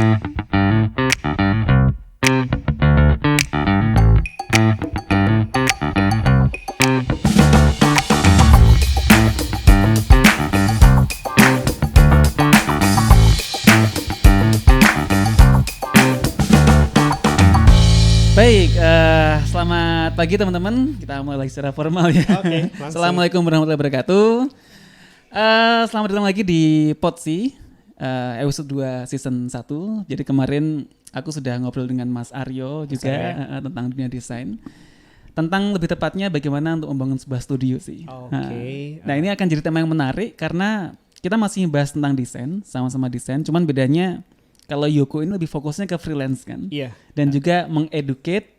Baik, selamat pagi teman-teman. Kita mulai secara formal ya. Oke, langsung. Assalamualaikum warahmatullahi wabarakatuh. Selamat datang lagi di Potsi, episode 2 season 1. Jadi kemarin aku sudah ngobrol dengan Mas Aryo juga tentang dunia desain. Tentang lebih tepatnya bagaimana untuk membangun sebuah studio sih. Nah ini akan jadi tema yang menarik karena kita masih bahas tentang desain, sama-sama desain. Cuman bedanya kalau Yoko ini lebih fokusnya ke freelance kan, dan juga mengeducate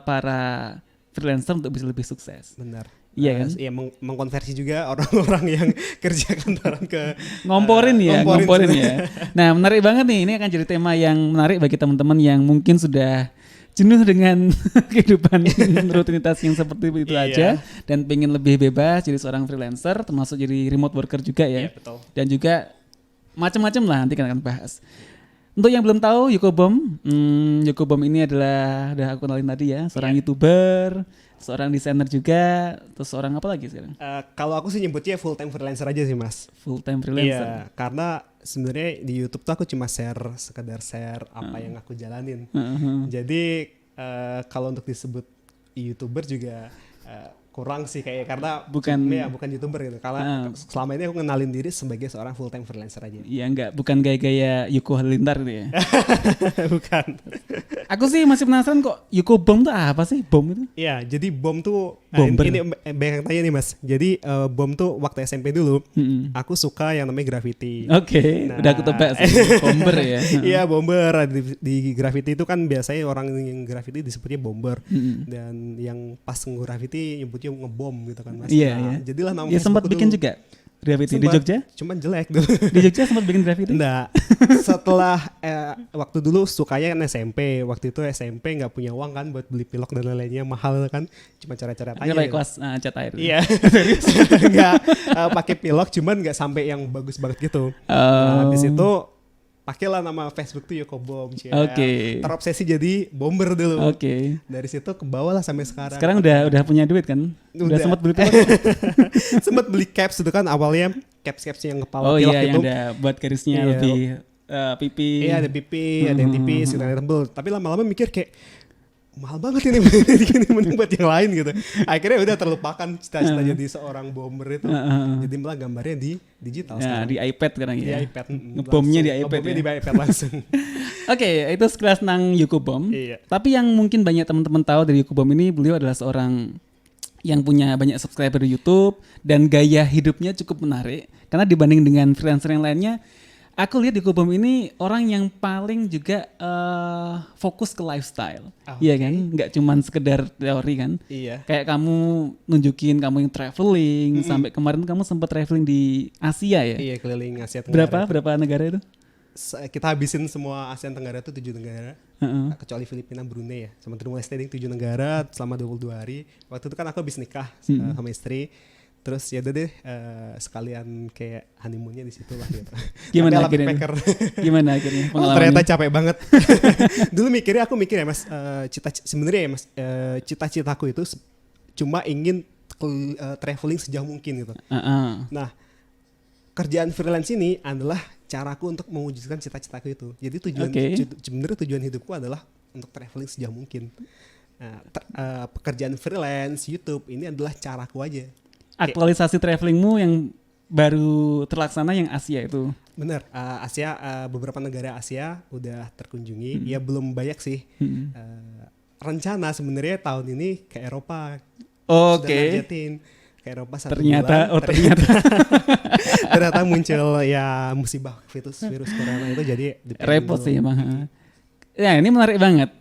para freelancer untuk bisa lebih sukses. Benar. Iya kan? Iya, mengkonversi juga orang-orang yang kerja kantoran ke ngomporin ya. Nah menarik banget nih, ini akan jadi tema yang menarik bagi teman-teman yang mungkin sudah jenuh dengan kehidupan rutinitas yang seperti itu aja, dan pengen lebih bebas jadi seorang freelancer, termasuk jadi remote worker juga ya. Iya, betul. Dan juga macam-macam lah nanti kita akan bahas. Untuk yang belum tahu Yoko Bom ini adalah, udah aku kenalin tadi ya, seorang YouTuber, seorang desainer juga, terus seorang apa lagi sekarang? Kalau aku sih nyebutnya full time freelancer aja sih Mas. Full time freelancer. Iya, karena sebenarnya di YouTube tuh aku cuma sekedar share apa yang aku jalanin. Jadi kalau untuk disebut YouTuber juga kurang sih kayak, karena bukan YouTuber gitu. Karena selama ini aku ngenalin diri sebagai seorang full time freelancer aja. Iya, bukan gaya-gaya Yuko Halilintar gitu ya. Bukan. Aku sih masih penasaran kok, Yuko Bom tuh apa sih? Bom itu? Iya, jadi bom tuh Bomber. ini banyak yang tanya nih Mas. Jadi bom tuh waktu SMP dulu, aku suka yang namanya graffiti. Oke, udah aku tebak sih. Bomber ya. Iya, bomber. Di graffiti itu kan biasanya orang yang graffiti disebutnya bomber. Dan yang pas nge-graffiti nyebutnya ngebom gitu kan Mas. Iya, nah, iya. Jadilah nama Ya sempat Facebook bikin dulu. juga graffiti di Jogja? Cuman jelek dulu. Di Jogja sempat bikin graffiti? Enggak. Setelah waktu dulu sukanya kan SMP. Waktu itu SMP nggak punya uang kan buat beli pilok dan lain-lainnya, mahal kan. Cuma cara-cara tanya. Pakai kuas cat air. Iya. Nggak pakai pilok, cuman nggak sampai yang bagus banget gitu. Nah, habis itu pakailah nama Facebook tuh Yoko Bom. Oke. Terobsesi jadi bomber dulu. Oke. Dari situ ke bawah lah sampai sekarang. Sekarang udah punya duit kan? Udah sempat beli pilok? Sempat beli caps itu kan awalnya, caps yang kepala pilok iya, itu. yang ada buat garisnya lebih pipi. Iya, ada pipi, ada yang tipis, ada yang tebel. Tapi lama-lama mikir kayak mahal banget ini, mending buat yang lain gitu. Akhirnya udah terlupakan cita-cita jadi seorang bomber itu. Jadi malah gambarnya di digital sekarang. Di iPad sekarang ya. Di iPad. Ngebomnya di iPad. Ngebomnya ya? di iPad langsung. Oke, itu sekilas tentang Yoko Bom. Iya. Tapi yang mungkin banyak teman-teman tahu dari Yoko Bom ini, beliau adalah seorang yang punya banyak subscriber di YouTube dan gaya hidupnya cukup menarik. Karena dibanding dengan freelancer yang lainnya, aku lihat Yoko Bom ini orang yang paling juga fokus ke lifestyle. Iya kan? Nggak cuman sekedar teori kan? Iya. Kayak kamu nunjukin kamu yang traveling, sampai kemarin kamu sempat traveling di Asia ya? Iya, keliling Asia Tenggara. Berapa negara itu? Kita habisin semua ASEAN Tenggara itu 7 negara. Kecuali Filipina, Brunei ya. Sama Timor Leste 7 negara selama 22 hari. Waktu itu kan aku habis nikah sama istri. Terus ya udah deh sekalian kayak honeymoonnya di situ lah gitu. Gimana akhirnya? Gimana akhirnya? Ternyata capek banget. Dulu aku mikir ya Mas, sebenarnya ya Mas, cita-citaku itu cuma ingin traveling sejauh mungkin gitu. Nah, kerjaan freelance ini adalah caraku untuk mewujudkan cita-citaku itu. Jadi sebenarnya tujuan hidupku adalah untuk traveling sejauh mungkin. Nah, pekerjaan freelance YouTube ini adalah caraku aja. Aktualisasi travelingmu yang baru terlaksana yang Asia itu. Bener, Asia, beberapa negara Asia udah terkunjungi. Ya belum banyak sih. Rencana sebenarnya tahun ini ke Eropa. Oke. Ke Eropa satu bulan. Ternyata muncul ya musibah virus corona itu, jadi repot sih emang. Ya ini menarik banget.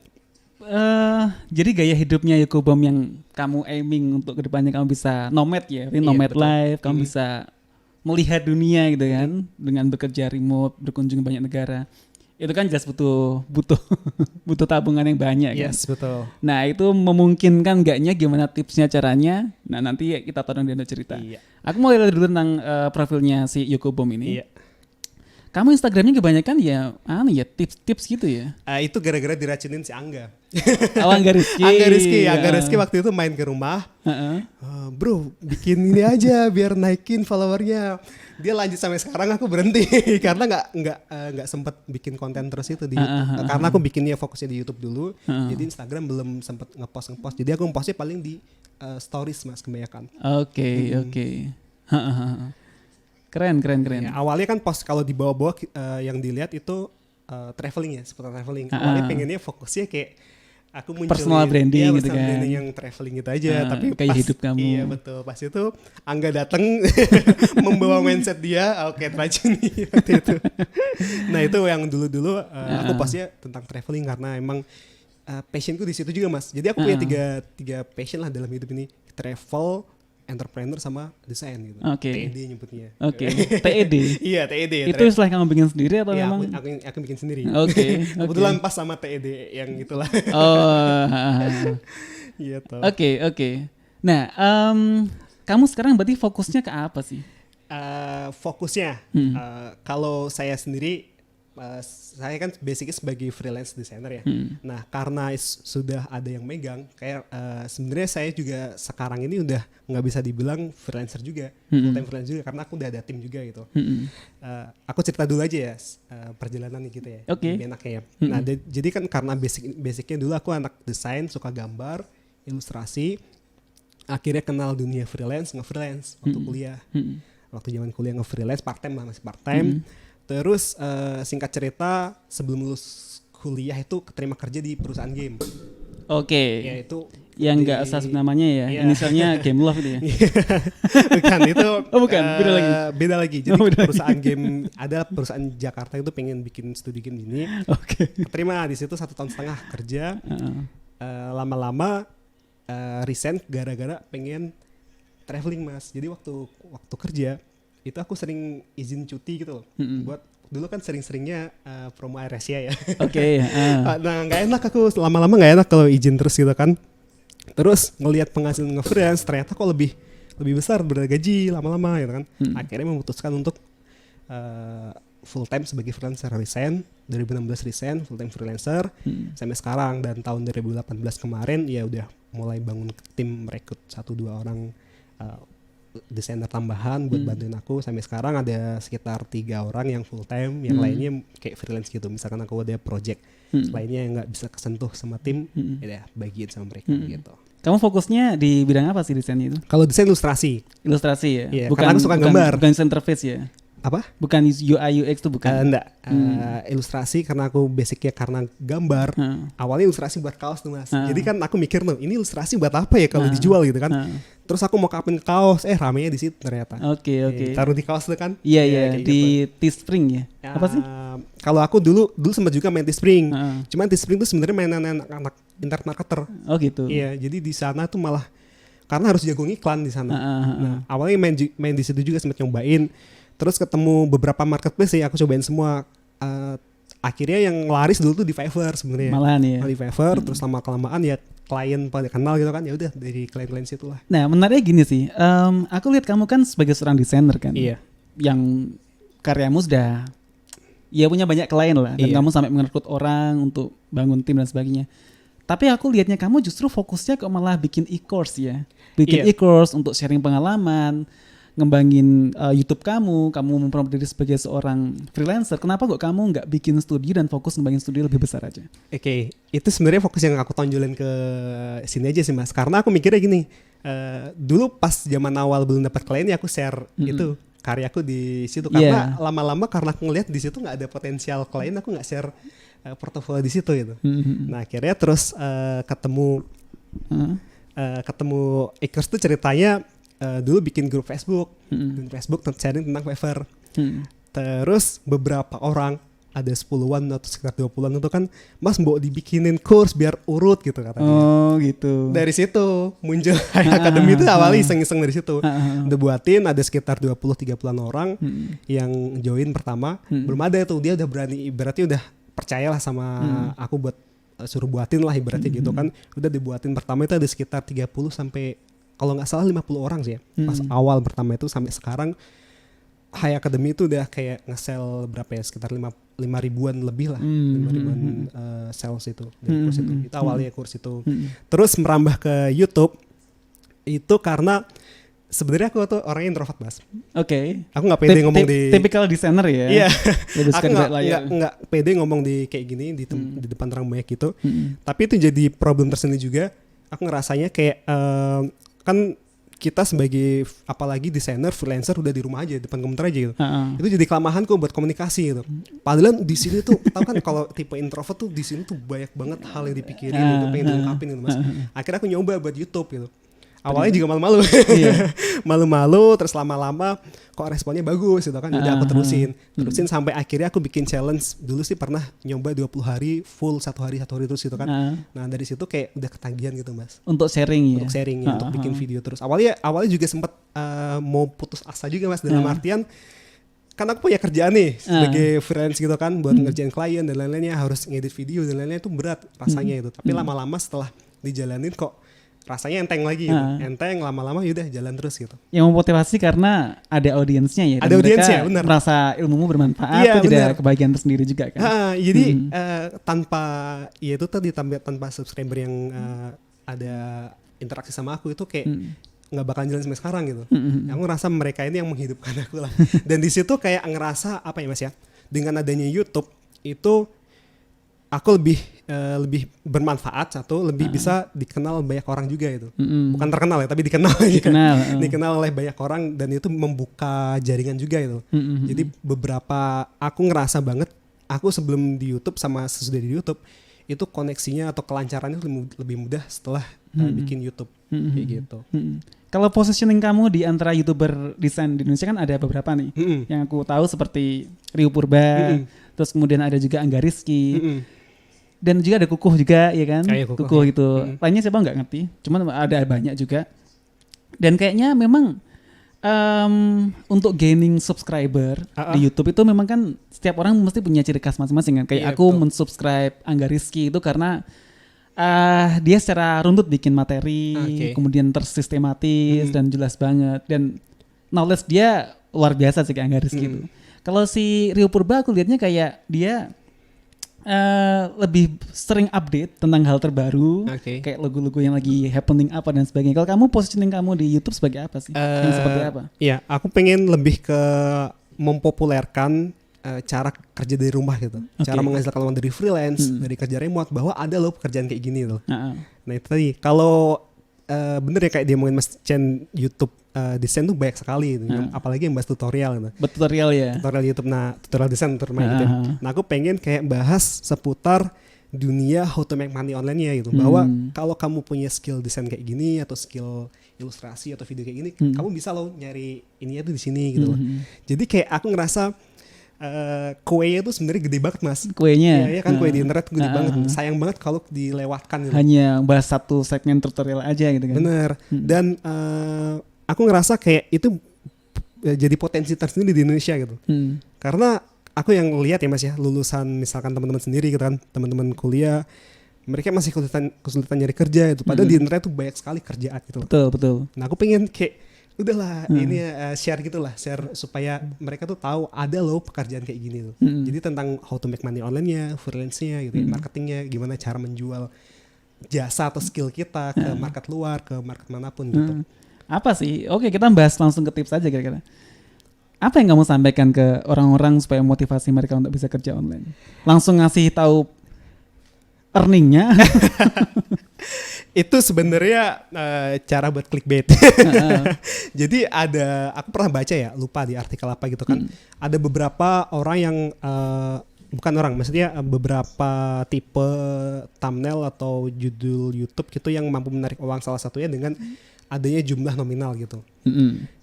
Jadi gaya hidupnya Yoko Bom yang kamu aiming untuk kedepannya, kamu bisa nomad ya, nomad life, kamu bisa melihat dunia gitu kan, dengan bekerja remote, berkunjung ke banyak negara. Itu kan jelas butuh tabungan yang banyak kan. Yes, betul. Nah itu memungkinkan enggaknya, gimana tipsnya, caranya. Nah nanti kita tolong dia cerita. Iya. Aku mau lihat dulu tentang profilnya si Yoko Bom ini. Iya. Kamu Instagramnya kebanyakan ya tips-tips gitu ya? Itu gara-gara diracunin si Angga. Oh, Angga Rizky. Angga Rizky waktu itu main ke rumah. Bro, bikin ini aja biar naikin followernya. Dia lanjut sampai sekarang, aku berhenti karena nggak sempet bikin konten terus itu di YouTube. Karena aku bikinnya fokusnya di YouTube dulu. Jadi Instagram belum sempet ngepost. Jadi aku ngepostnya paling di stories Mas kebanyakan. Oke. Keren. Ya, awalnya kan post kalau di bawah-bawah yang dilihat itu traveling ya, seputar traveling. Awalnya pengennya fokusnya kayak aku munculin personal branding gitu personal kan. branding yang traveling gitu aja, tapi kayak pas, hidup kamu. Iya betul. Pas itu Angga datang membawa mindset dia, oke teracuni waktu itu. Nah itu yang dulu-dulu aku postnya tentang traveling karena emang passionku di situ juga Mas. Jadi aku punya tiga passion lah dalam hidup ini, travel, entrepreneur sama desain gitu. TED nyebutnya. TED. Iya, TED. Itu istilah kamu bikin sendiri atau ya, memang? Aku bikin sendiri. Kebetulan pas sama TED yang itulah. Gitu. Oke. Nah, kamu sekarang berarti fokusnya ke apa sih? Fokusnya, kalau saya sendiri, saya kan basicnya sebagai freelance designer ya. Nah karena sudah ada yang megang, kayak sebenarnya saya juga sekarang ini udah nggak bisa dibilang freelancer juga, full time freelancer juga, karena aku udah ada tim juga gitu. Aku cerita dulu aja ya perjalanan gitu ya, lebih enaknya ya. Nah jadi kan karena basicnya dulu aku anak desain, suka gambar, ilustrasi, akhirnya kenal dunia freelance, nge-freelance waktu kuliah. Waktu zaman kuliah nge-freelance part time lah, masih part time. Terus singkat cerita sebelum lulus kuliah itu keterima kerja di perusahaan game. Ya itu yang nggak usah namanya ya, inisialnya Game Love itu ya. Bukan itu. Bukan, beda lagi. Jadi perusahaan game, ada perusahaan Jakarta itu pengen bikin studi game ini. Keterima di situ 1,5 tahun kerja. Lama-lama resign gara-gara pengen traveling Mas. Jadi waktu kerja itu aku sering izin cuti gitu loh. Buat dulu kan sering-seringnya promo AirAsia ya. Nah nggak enak, aku lama-lama nggak enak kalau izin terus gitu kan. Terus ngelihat penghasilan nge-freelance ternyata kok lebih besar bergaji lama-lama gitu kan. Akhirnya memutuskan untuk full time sebagai freelancer, resign 2016 resign full time freelancer sampai sekarang. Dan tahun 2018 kemarin ya udah mulai bangun tim, rekrut 1-2 orang desainer tambahan buat bantuin aku. Sampai sekarang ada sekitar 3 orang yang full time, yang lainnya kayak freelance gitu. Misalkan aku ada project lainnya yang nggak bisa kesentuh sama tim, ya bagiin sama mereka gitu. Kamu fokusnya di bidang apa sih desainnya itu? Kalau desain ilustrasi ya? Iya, karena aku suka gambar. Bukan desain interface ya? Apa? Bukan UI UX tuh bukan? Enggak, ilustrasi karena aku basicnya karena gambar. Awalnya ilustrasi buat kaos tuh Mas. Jadi kan aku mikir tuh, ini ilustrasi buat apa ya kalau dijual gitu kan. Terus aku mau kapin kaos, ramenya di situ ternyata. Oke. Taruh di kaos tuh kan? Iya, di gitu. Teespring ya? Apa sih? Kalau aku dulu sempat juga main Teespring. Cuman Teespring tuh sebenarnya mainan anak internet marketer. Oh gitu. Iya, jadi di sana tuh malah karena harus jago iklan di sana. Nah, awalnya main di situ juga sempat nyobain. Terus ketemu beberapa marketplace ya, aku cobain semua. Akhirnya yang laris dulu tuh di Fiverr sebenarnya. Malahan ya. Di Fiverr, terus lama-kelamaan ya klien pada kenal gitu kan, ya udah dari klien-klien situ lah. Nah, menariknya gini sih. Aku lihat kamu kan sebagai seorang desainer kan. Iya. Yang karyamu sudah ya punya banyak klien lah, dan kamu sampai merekrut orang untuk bangun tim dan sebagainya. Tapi aku lihatnya kamu justru fokusnya kok malah bikin e-course ya. Bikin e-course untuk sharing pengalaman, ngembangin YouTube kamu mempromosi diri sebagai seorang freelancer. Kenapa kok kamu nggak bikin studio dan fokus ngembangin studio lebih besar aja? Oke, itu sebenarnya fokus yang aku tonjolin ke sini aja sih Mas. Karena aku mikirnya gini, dulu pas zaman awal belum dapat klien ya aku share itu karyaku di situ. Karena lama-lama karena aku ngeliat di situ nggak ada potensial klien, aku nggak share portofolio di situ gitu. Nah akhirnya terus ketemu e-course tuh ceritanya. Dulu bikin grup Facebook, sharing tentang Fiverr. Terus beberapa orang, ada 10-an atau sekitar 20-an itu kan, Mas mau dibikinin course biar urut gitu katanya. Oh gitu. Dari situ muncul Academy itu awalnya iseng-iseng dari situ. Udah buatin, ada sekitar 20-30an orang yang join pertama. Belum ada tuh, dia udah berani, berarti udah percayalah sama aku buat suruh buatin lah ibaratnya gitu kan. Udah dibuatin pertama itu ada sekitar 30 sampai kalau nggak salah 50 orang sih ya. Pas awal pertama itu sampai sekarang High Academy itu udah kayak nge-sell berapa ya, sekitar 5 ribuan lebih lah, 5 ribuan sales itu dari kurs itu. Itu awalnya kurs itu. Terus merambah ke YouTube itu karena sebenarnya aku tuh orangnya introvert, Mas. Oke. Aku nggak pede ngomong di typical designer ya. Iya. Aku nggak pede ngomong di kayak gini di depan orang banyak gitu. Tapi itu jadi problem tersendiri juga. Aku ngerasanya kayak kan kita sebagai apalagi desainer freelancer udah di rumah aja depan komputer aja gitu. Itu jadi kelemahan kok buat komunikasi gitu. Padahal di sini tuh tahu kan kalau tipe introvert tuh di sini tuh banyak banget hal yang dipikirin gitu, pengen diungkapin gitu, Mas. Akhirnya aku nyoba buat YouTube gitu. Awalnya juga malu-malu. Malu-malu, terus lama-lama kok responnya bagus gitu kan. Udah aku terusin sampai akhirnya aku bikin challenge. Dulu sih pernah nyoba 20 hari full, satu hari terus gitu kan. Nah, dari situ kayak udah ketagihan gitu, Mas. Untuk sharing ya. Untuk sharing ya, untuk bikin video terus. Awalnya juga sempat mau putus asa juga, Mas, dalam artian kan aku punya kerjaan nih sebagai freelance gitu kan, buat ngerjain klien dan lain-lainnya, harus ngedit video dan lain-lainnya, itu berat rasanya itu. Tapi lama-lama setelah dijalanin kok rasanya enteng lagi gitu. Enteng, lama-lama yaudah jalan terus gitu. Yang memotivasi karena ada audiensnya ya. Ada audiensnya, benar. Merasa ilmumu bermanfaat, itu jadi kebahagiaan tersendiri juga kan. Jadi tanpa ya itu tadi tanpa subscriber yang ada interaksi sama aku itu kayak nggak bakal jalan sampai sekarang gitu. Aku ngerasa mereka ini yang menghidupkan aku lah. Dan di situ kayak ngerasa apa ya, Mas ya, dengan adanya YouTube itu aku lebih bermanfaat, lebih bisa dikenal banyak orang juga itu. Bukan terkenal ya, tapi dikenal aja. Dikenal oleh banyak orang, dan itu membuka jaringan juga itu. Jadi beberapa aku ngerasa banget, aku sebelum di YouTube sama sesudah di YouTube itu koneksinya atau kelancarannya lebih mudah setelah bikin YouTube kayak gitu. Kalau positioning kamu di antara YouTuber desain di Indonesia kan ada beberapa nih. Yang aku tahu seperti Rio Purba, terus kemudian ada juga Angga Rizky. Dan juga ada Kukuh juga, ya kan? Kukuh gitu. Lainnya siapa nggak ngerti. Cuman ada banyak juga. Dan kayaknya memang untuk gaining subscriber di YouTube itu memang kan setiap orang mesti punya ciri khas masing-masing kan. Kayak aku mensubscribe Angga Rizky itu karena dia secara runtut bikin materi, kemudian tersistematis dan jelas banget. Dan knowledge dia luar biasa sih kayak Angga Rizky itu. Kalau si Rio Purba aku lihatnya kayak dia lebih sering update tentang hal terbaru, kayak logo-logo yang lagi happening apa dan sebagainya. Kalau kamu positioning kamu di YouTube sebagai apa sih? Yang seperti apa? Iya, aku pengen lebih ke mempopulerkan cara kerja dari rumah gitu, cara menghasilkan uang dari freelance, dari kerja remote, bahwa ada loh pekerjaan kayak gini loh. Nah itu tadi, kalau bener ya kayak dia ngomongin Mas Chen, YouTube desain tuh banyak sekali gitu. Apalagi yang bahas tutorial gitu. Tutorial ya. Tutorial YouTube, nah tutorial desain terutama gitu. Nah aku pengen kayak bahas seputar dunia how to make money online-nya gitu. Bahwa kalau kamu punya skill desain kayak gini atau skill ilustrasi atau video kayak gini, kamu bisa loh nyari ininya tuh di sini gitu loh. Jadi kayak aku ngerasa kuenya tuh sebenarnya gede banget, Mas. Kuenya. Iya kan, kue di internet gede banget. Sayang banget kalau dilewatkan gitu. Hanya bahas satu segmen tutorial aja gitu kan. Bener. Dan aku ngerasa kayak itu jadi potensi tersendiri di Indonesia gitu. Karena aku yang lihat ya, Mas ya, lulusan misalkan teman-teman sendiri gitu kan, teman-teman kuliah, mereka masih kesulitan nyari kerja itu. Padahal di internet tuh banyak sekali kerjaan gitu. Betul. Nah aku pengen kayak udahlah ini share gitulah, share supaya mereka tuh tahu ada loh pekerjaan kayak gini tuh. Jadi tentang how to make money online-nya, freelance-nya gitu, marketingnya, gimana cara menjual jasa atau skill kita ke market luar, ke market manapun gitu. Apa sih? Oke, kita bahas langsung ke tips aja kira-kira. Apa yang kamu sampaikan ke orang-orang supaya motivasi mereka untuk bisa kerja online? Langsung ngasih tahu earningnya? Itu sebenarnya cara buat clickbait. Jadi aku pernah baca ya, lupa di artikel apa gitu kan. Ada beberapa orang yang bukan orang, maksudnya beberapa tipe thumbnail atau judul YouTube gitu yang mampu menarik uang, salah satunya dengan adanya jumlah nominal gitu.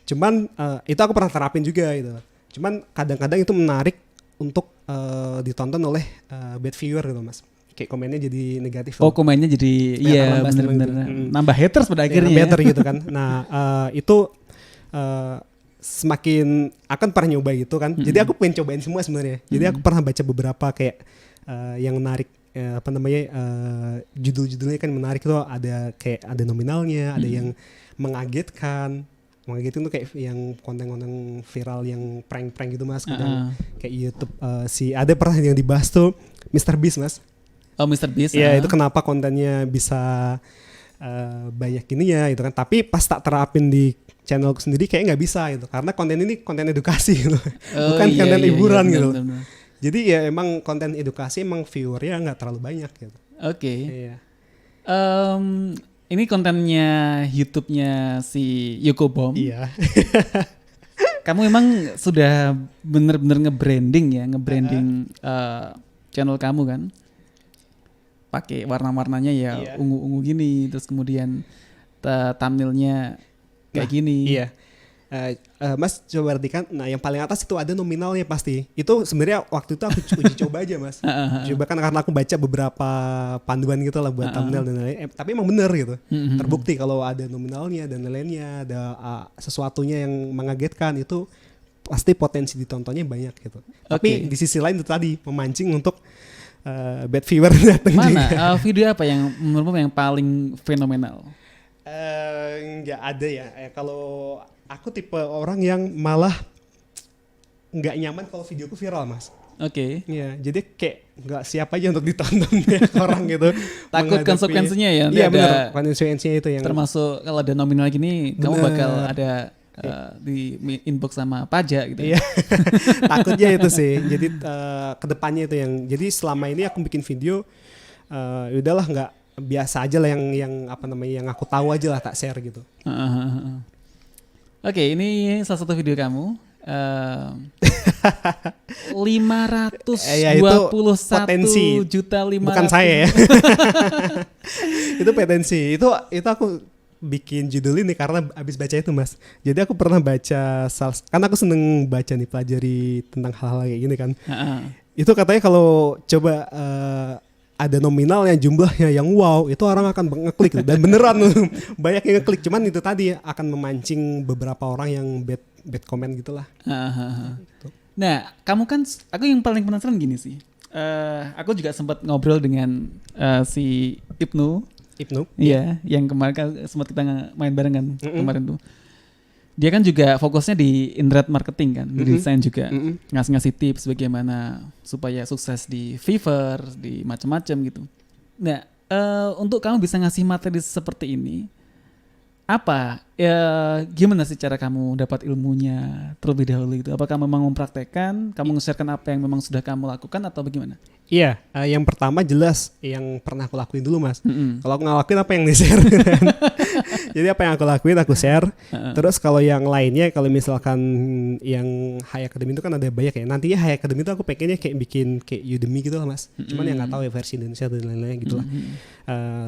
Cuman itu aku pernah terapin juga gitu. Cuman kadang-kadang itu menarik untuk ditonton oleh bad viewer gitu, Mas. Kayak komennya jadi negatif. Komennya jadi iya benar-benar nambah haters pada akhirnya. Hater gitu kan. Nah itu semakin akan pernah nyoba gitu kan. Jadi aku pengen cobain semua sebenarnya. Jadi aku pernah baca beberapa kayak yang menarik, judul-judulnya kan menarik tuh, ada kayak ada nominalnya, ada yang mengagetkan, mengagetin tuh kayak yang konten-konten viral yang prank-prank gitu mas, kadang kayak YouTube ada pernah yang dibahas tuh Mr. Beast mas. Oh Mr. Beast. Iya itu kenapa kontennya bisa banyak gini ya gitu kan, tapi pas tak terapin di channelku sendiri kayak nggak bisa gitu, karena konten ini konten edukasi gitu, bukan konten hiburan gitu. Benar. Jadi ya emang konten edukasi emang viewernya nggak terlalu banyak gitu. Oke. Iya. Ini kontennya YouTube-nya si Yoko Bom. Iya. Kamu emang sudah bener-bener nge-branding channel kamu kan? Pakai warna-warnanya ya ungu-ungu gini, terus kemudian thumbnailnya kayak gini. Iya. Mas coba perhatikan, nah yang paling atas itu ada nominalnya pasti. Itu sebenarnya waktu itu aku uji coba aja mas. Coba kan karena aku baca beberapa panduan gitu lah buat thumbnail dan lain-lain. Tapi emang bener gitu. Terbukti kalau ada nominalnya dan lain-lainnya, ada sesuatunya yang mengagetkan, itu pasti potensi ditontonnya banyak gitu. Tapi di sisi lain itu tadi memancing untuk bad viewer datang juga. Mana video apa yang menurutmu yang paling fenomenal? Nggak ada ya. Kalau aku tipe orang yang malah nggak nyaman kalau videoku viral mas. Oke. Iya, jadi kayak nggak siap aja untuk ditonton ya orang gitu. Takut konsekuensinya ya. Iya benar. Konsekuensinya itu yang. Termasuk kalau ada nominal gini, kamu bakal ada di inbox sama pajak gitu. Iya. Takutnya itu sih. Jadi kedepannya itu yang. Jadi selama ini aku bikin video, udahlah nggak biasa aja lah yang apa namanya yang aku tahu aja lah tak share gitu. Oke, ini salah satu video kamu. 521 juta 500. Bukan saya ya. Itu potensi. Itu aku bikin judul ini karena abis baca itu mas. Jadi aku pernah baca, karena aku seneng baca nih, pelajari tentang hal-hal kayak gini kan. Itu katanya kalau coba ada nominal yang jumlahnya yang wow, itu orang akan ngeklik gitu. Dan beneran banyak yang ngeklik, cuman itu tadi akan memancing beberapa orang yang bad comment gitulah. Gitu. Nah, kamu kan, aku yang paling penasaran gini sih. Aku juga sempat ngobrol dengan si Ibnu. Iya, yang kemarin sempat kita main bareng kan kemarin tuh. Dia kan juga fokusnya di internet marketing kan, di desain juga, ngasih tips bagaimana supaya sukses di Fiverr, di macam-macam gitu. Nah, untuk kamu bisa ngasih materi seperti ini, apa gimana sih cara kamu dapat ilmunya terlebih dahulu gitu? Apakah memang mempraktekkan, kamu nge-sharekan apa yang memang sudah kamu lakukan atau bagaimana? Iya, yang pertama jelas yang pernah aku lakuin dulu mas. Kalau aku ngelakuin apa yang di-share. Jadi apa yang aku lakuin aku share. Terus kalau yang lainnya, kalau misalkan yang High Academy itu kan ada banyak ya. Nantinya High Academy itu aku pengennya kayak bikin kayak Udemy gitu lah mas. Cuman yang nggak tahu ya versi Indonesia dan lain-lain gitu lah.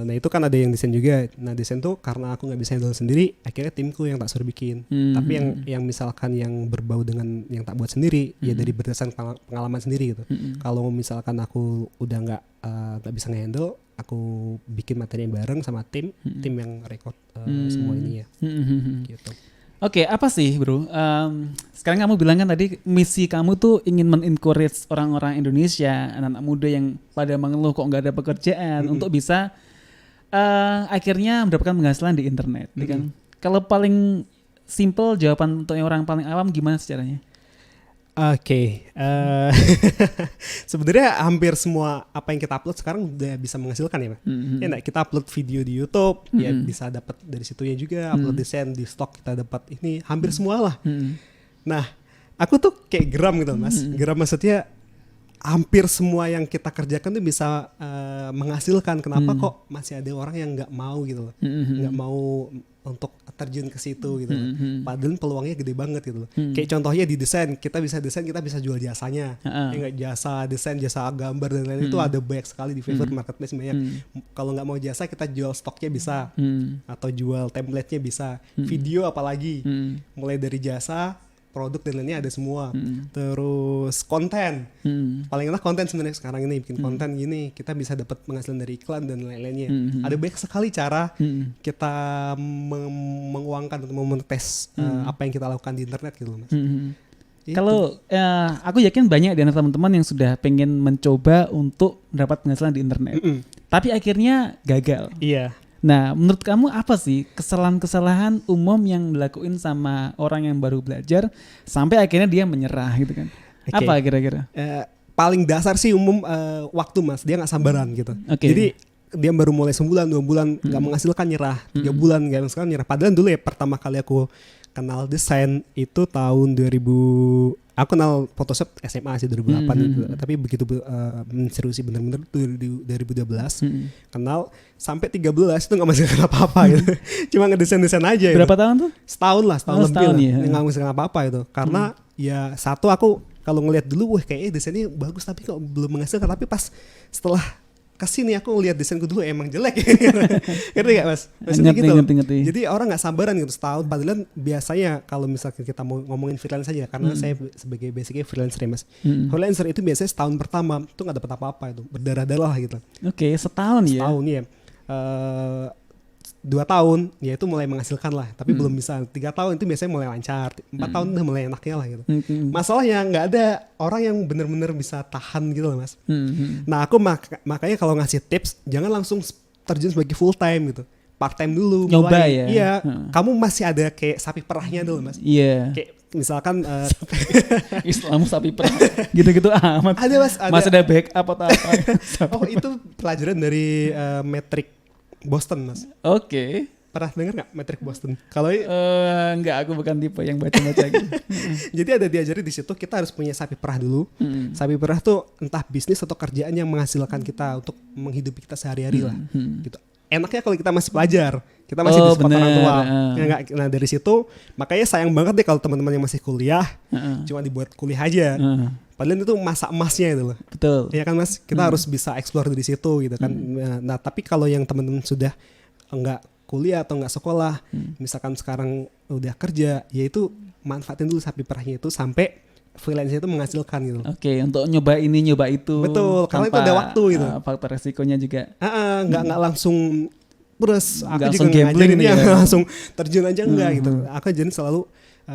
Nah itu kan ada yang desain juga. Nah desain tuh karena aku nggak bisa handle sendiri, akhirnya timku yang tak suruh bikin. Tapi yang misalkan yang berbau dengan yang tak buat sendiri, ya dari berdasarkan pengalaman sendiri gitu. Kalau misalkan aku udah nggak bisa nge-handle, aku bikin materi yang bareng sama tim yang record semua ini ya. Gitu. Oke, apa sih bro? Sekarang kamu bilang kan tadi misi kamu tuh ingin men-encourage orang-orang Indonesia, anak-anak muda yang pada mengeluh kok nggak ada pekerjaan untuk bisa akhirnya mendapatkan penghasilan di internet. Kan? Kalau paling simple jawaban untuk yang orang paling awam gimana caranya? Oke. Sebenarnya hampir semua apa yang kita upload sekarang udah bisa menghasilkan ya, Pak. Ya, nah, kita upload video di YouTube, ya bisa dapat dari situnya juga. Upload desain di stok kita dapat ini, hampir semua lah. Nah, aku tuh kayak geram gitu, Mas. Geram maksudnya hampir semua yang kita kerjakan tuh bisa menghasilkan. Kenapa kok masih ada orang yang nggak mau gitu loh, nggak mau untuk terjun ke situ gitu. Padahal peluangnya gede banget gitu. Kayak contohnya di desain, kita bisa jual jasanya. Kayak jasa desain, jasa gambar dan lain-lain itu ada banyak sekali di Fiverr Marketplace banyak. Kalau nggak mau jasa, kita jual stoknya bisa, atau jual template-nya bisa. Video apalagi, mulai dari jasa, produk dan lainnya ada semua. Terus konten, paling enak konten sebenarnya sekarang ini, bikin konten gini kita bisa dapat penghasilan dari iklan dan lain-lainnya. Ada banyak sekali cara kita menguangkan atau memonetis apa yang kita lakukan di internet gitu Mas. Kalau aku yakin banyak di antara teman-teman yang sudah pengen mencoba untuk mendapat penghasilan di internet, tapi akhirnya gagal. Iya. Nah, menurut kamu apa sih kesalahan-kesalahan umum yang dilakuin sama orang yang baru belajar sampai akhirnya dia menyerah gitu kan? Okay. Apa kira-kira? Paling dasar sih umum waktu Mas, dia nggak sabaran gitu. Jadi dia baru mulai sebulan 2 bulan nggak menghasilkan nyerah, 3 bulan nggak menghasilkan nyerah. Padahal dulu ya pertama kali aku kenal desain itu tahun 2000. Aku kenal Photoshop SMA sih 2008 itu. Tapi begitu seriusi bener-bener 2012 kenal sampai 13 itu nggak menghasilkan apa-apa gitu. Cuma ngedesain-desain aja. Berapa tahun tuh? Setahun lebih lah. Ya. Nggak menghasilkan apa-apa itu. Karena ya satu aku kalau ngelihat dulu, wah kayaknya desainnya bagus tapi kok belum menghasilkan. Tapi pas setelah kesini aku ngelihat desainku dulu emang jelek. Ngerti gak Mas? Maksudnya gitu. Ngerti. Jadi orang gak sabaran gitu setahun. Padahal biasanya kalau misalnya kita mau ngomongin freelance aja, karena saya sebagai basicnya freelancer ya Mas. Freelancer itu biasanya setahun pertama tuh gak dapat apa-apa itu, berdarah-darah gitu. Setahun ya? Setahun ya. 2 tahun ya itu mulai menghasilkan lah, tapi belum bisa. 3 tahun itu biasanya mulai lancar, 4 tahun udah mulai enaknya lah gitu. Masalahnya nggak ada orang yang benar-benar bisa tahan gitu loh Mas. Nah aku makanya kalau ngasih tips jangan langsung terjun sebagai full time gitu, part time dulu. Nyoba ya. Iya, kamu masih ada kayak sapi perahnya dulu Mas. Iya. Kayak misalkan Islammu sapi perah gitu-gitu amat. Ada Mas, ada. Mas ada backup atau apa? Oh itu pelajaran dari Metric Boston Mas. Oke. Pernah dengar nggak Metric Boston? Kalau enggak, aku bukan tipe yang baca-baca gitu. Jadi ada diajari di situ kita harus punya sapi perah dulu. Sapi perah tuh entah bisnis atau kerjaan yang menghasilkan kita untuk menghidupi kita sehari-hari lah. Gitu. Enaknya kalau kita masih pelajar, kita masih di spot orang tua. Nah dari situ makanya sayang banget deh kalau teman-teman yang masih kuliah cuma dibuat kuliah aja. Padahal itu masa emasnya itu loh. Betul. Iya kan Mas, kita harus bisa explore dari situ gitu kan. Nah tapi kalau yang teman-teman sudah enggak kuliah atau enggak sekolah, misalkan sekarang udah kerja, ya itu manfaatin dulu sapi perahnya itu sampai freelance itu menghasilkan gitu. Oke, untuk nyoba ini nyoba itu. Betul, karena itu ada waktu gitu. Faktor resikonya juga. Enggak langsung terus aku langsung juga ngajarin ya, langsung terjun aja enggak gitu. Aku jadi selalu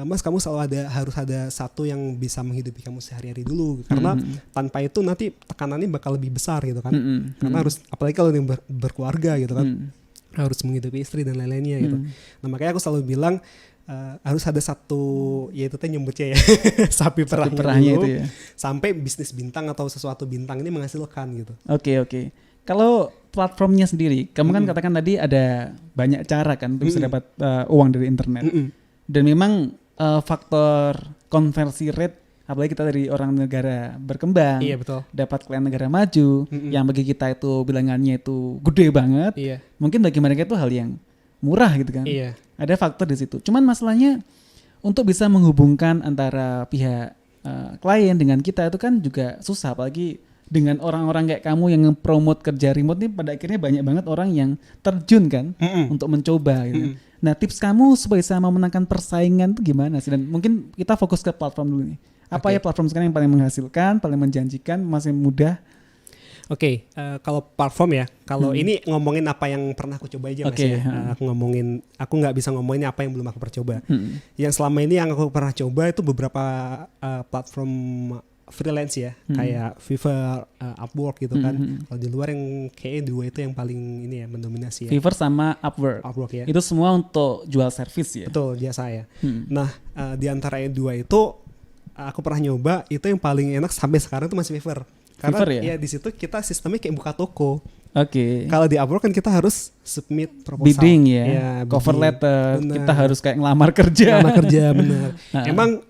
Mas kamu selalu harus ada satu yang bisa menghidupi kamu sehari-hari dulu karena tanpa itu nanti tekanannya bakal lebih besar gitu kan. Karena harus apalagi kalau yang berkeluarga gitu kan. Harus menghidupi istri dan lain-lainnya gitu. Nah makanya aku selalu bilang harus ada satu yaitu nyebutnya ya sapi perahnya itu ya. Sampai bisnis bintang atau sesuatu bintang ini menghasilkan gitu. Oke. Kalau platformnya sendiri, kamu kan katakan tadi ada banyak cara kan untuk bisa dapat uang dari internet. Dan memang faktor konversi rate, apalagi kita dari orang negara berkembang, iya, betul. Dapat klien negara maju, yang bagi kita itu bilangannya itu gede banget. Iya. Mungkin bagi mereka itu hal yang murah gitu kan. Iya. Ada faktor di situ. Cuman masalahnya untuk bisa menghubungkan antara pihak klien dengan kita itu kan juga susah, apalagi dengan orang-orang kayak kamu yang nge-promote kerja remote nih, pada akhirnya banyak banget orang yang terjun kan untuk mencoba gitu. Nah tips kamu supaya bisa memenangkan persaingan itu gimana sih? Dan mungkin kita fokus ke platform dulu nih. Apa ya platform sekarang yang paling menghasilkan, paling menjanjikan, masih mudah? Oke, kalau platform ya, kalau ini ngomongin apa yang pernah aku coba aja Mas ya. Aku nggak bisa ngomongin apa yang belum aku pernah coba. Yang selama ini yang aku pernah coba itu beberapa platform freelance ya, kayak Fiverr, Upwork gitu kan. Kalau di luar yang kayaknya dua itu yang paling ini ya mendominasi ya. Fiverr sama Upwork ya. Itu semua untuk jual servis ya. Betul, jasa ya. Nah, di antara yang dua itu aku pernah nyoba, itu yang paling enak sampai sekarang itu masih Fiverr. Karena Fiverr, ya di situ kita sistemnya kayak buka toko. Oke. Kalau di Upwork kan kita harus submit proposal, bidding ya, cover letter, bener. Kita harus kayak ngelamar kerja. Bener. Emang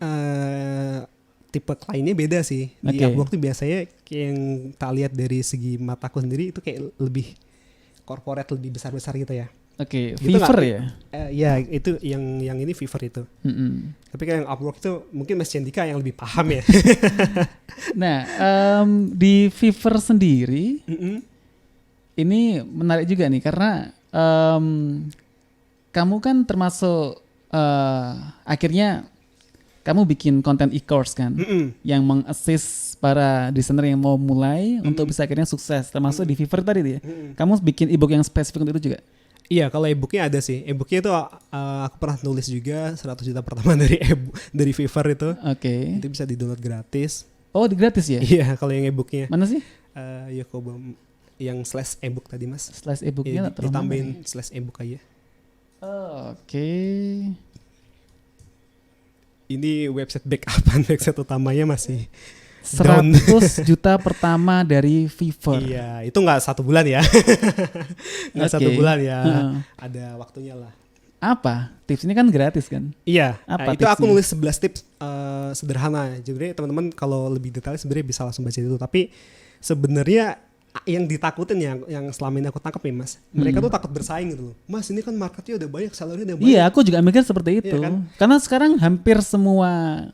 tipe kliennya beda sih. Di Upwork tuh biasanya yang tak lihat dari segi mataku sendiri itu kayak lebih corporate, lebih besar-besar gitu ya. Oke, Fiverr ya? Ya itu yang ini Fiverr itu. Tapi kayak yang Upwork itu mungkin Mas Cendika yang lebih paham ya. Nah, di Fiverr sendiri ini menarik juga nih karena kamu kan termasuk akhirnya kamu bikin konten e-course kan yang meng-assist para desainer yang mau mulai untuk bisa akhirnya sukses, termasuk di Fiverr tadi ya. Kamu bikin e-book yang spesifik untuk itu juga? Iya, kalau e-booknya ada sih. E-booknya itu aku pernah nulis juga 100 juta pertama dari Fiverr itu. Oke. Itu bisa di-download gratis. Oh, gratis ya? Iya, kalau yang e-booknya. Mana sih? Yokobo. yang slash ebook tadi mas. Slash ebooknya ditambahin slash ebook aja. Oke. Ini website backupan, website utamanya masih 100 juta pertama dari Fiverr. Iya, itu nggak 1 bulan ya. Nggak 1 bulan ya. Ada waktunya lah. Apa? Tips ini kan gratis kan? Iya. Apa itu aku nulis 11 tips sederhana. Jadi teman-teman kalau lebih detail sebenarnya bisa langsung baca itu. Tapi sebenarnya yang ditakutin yang selama ini aku tangkap nih mas, mereka tuh takut bersaing gitu loh. Mas ini kan marketnya udah banyak, salary udah banyak. Iya, aku juga mikir seperti itu. Iya kan? Karena sekarang hampir semua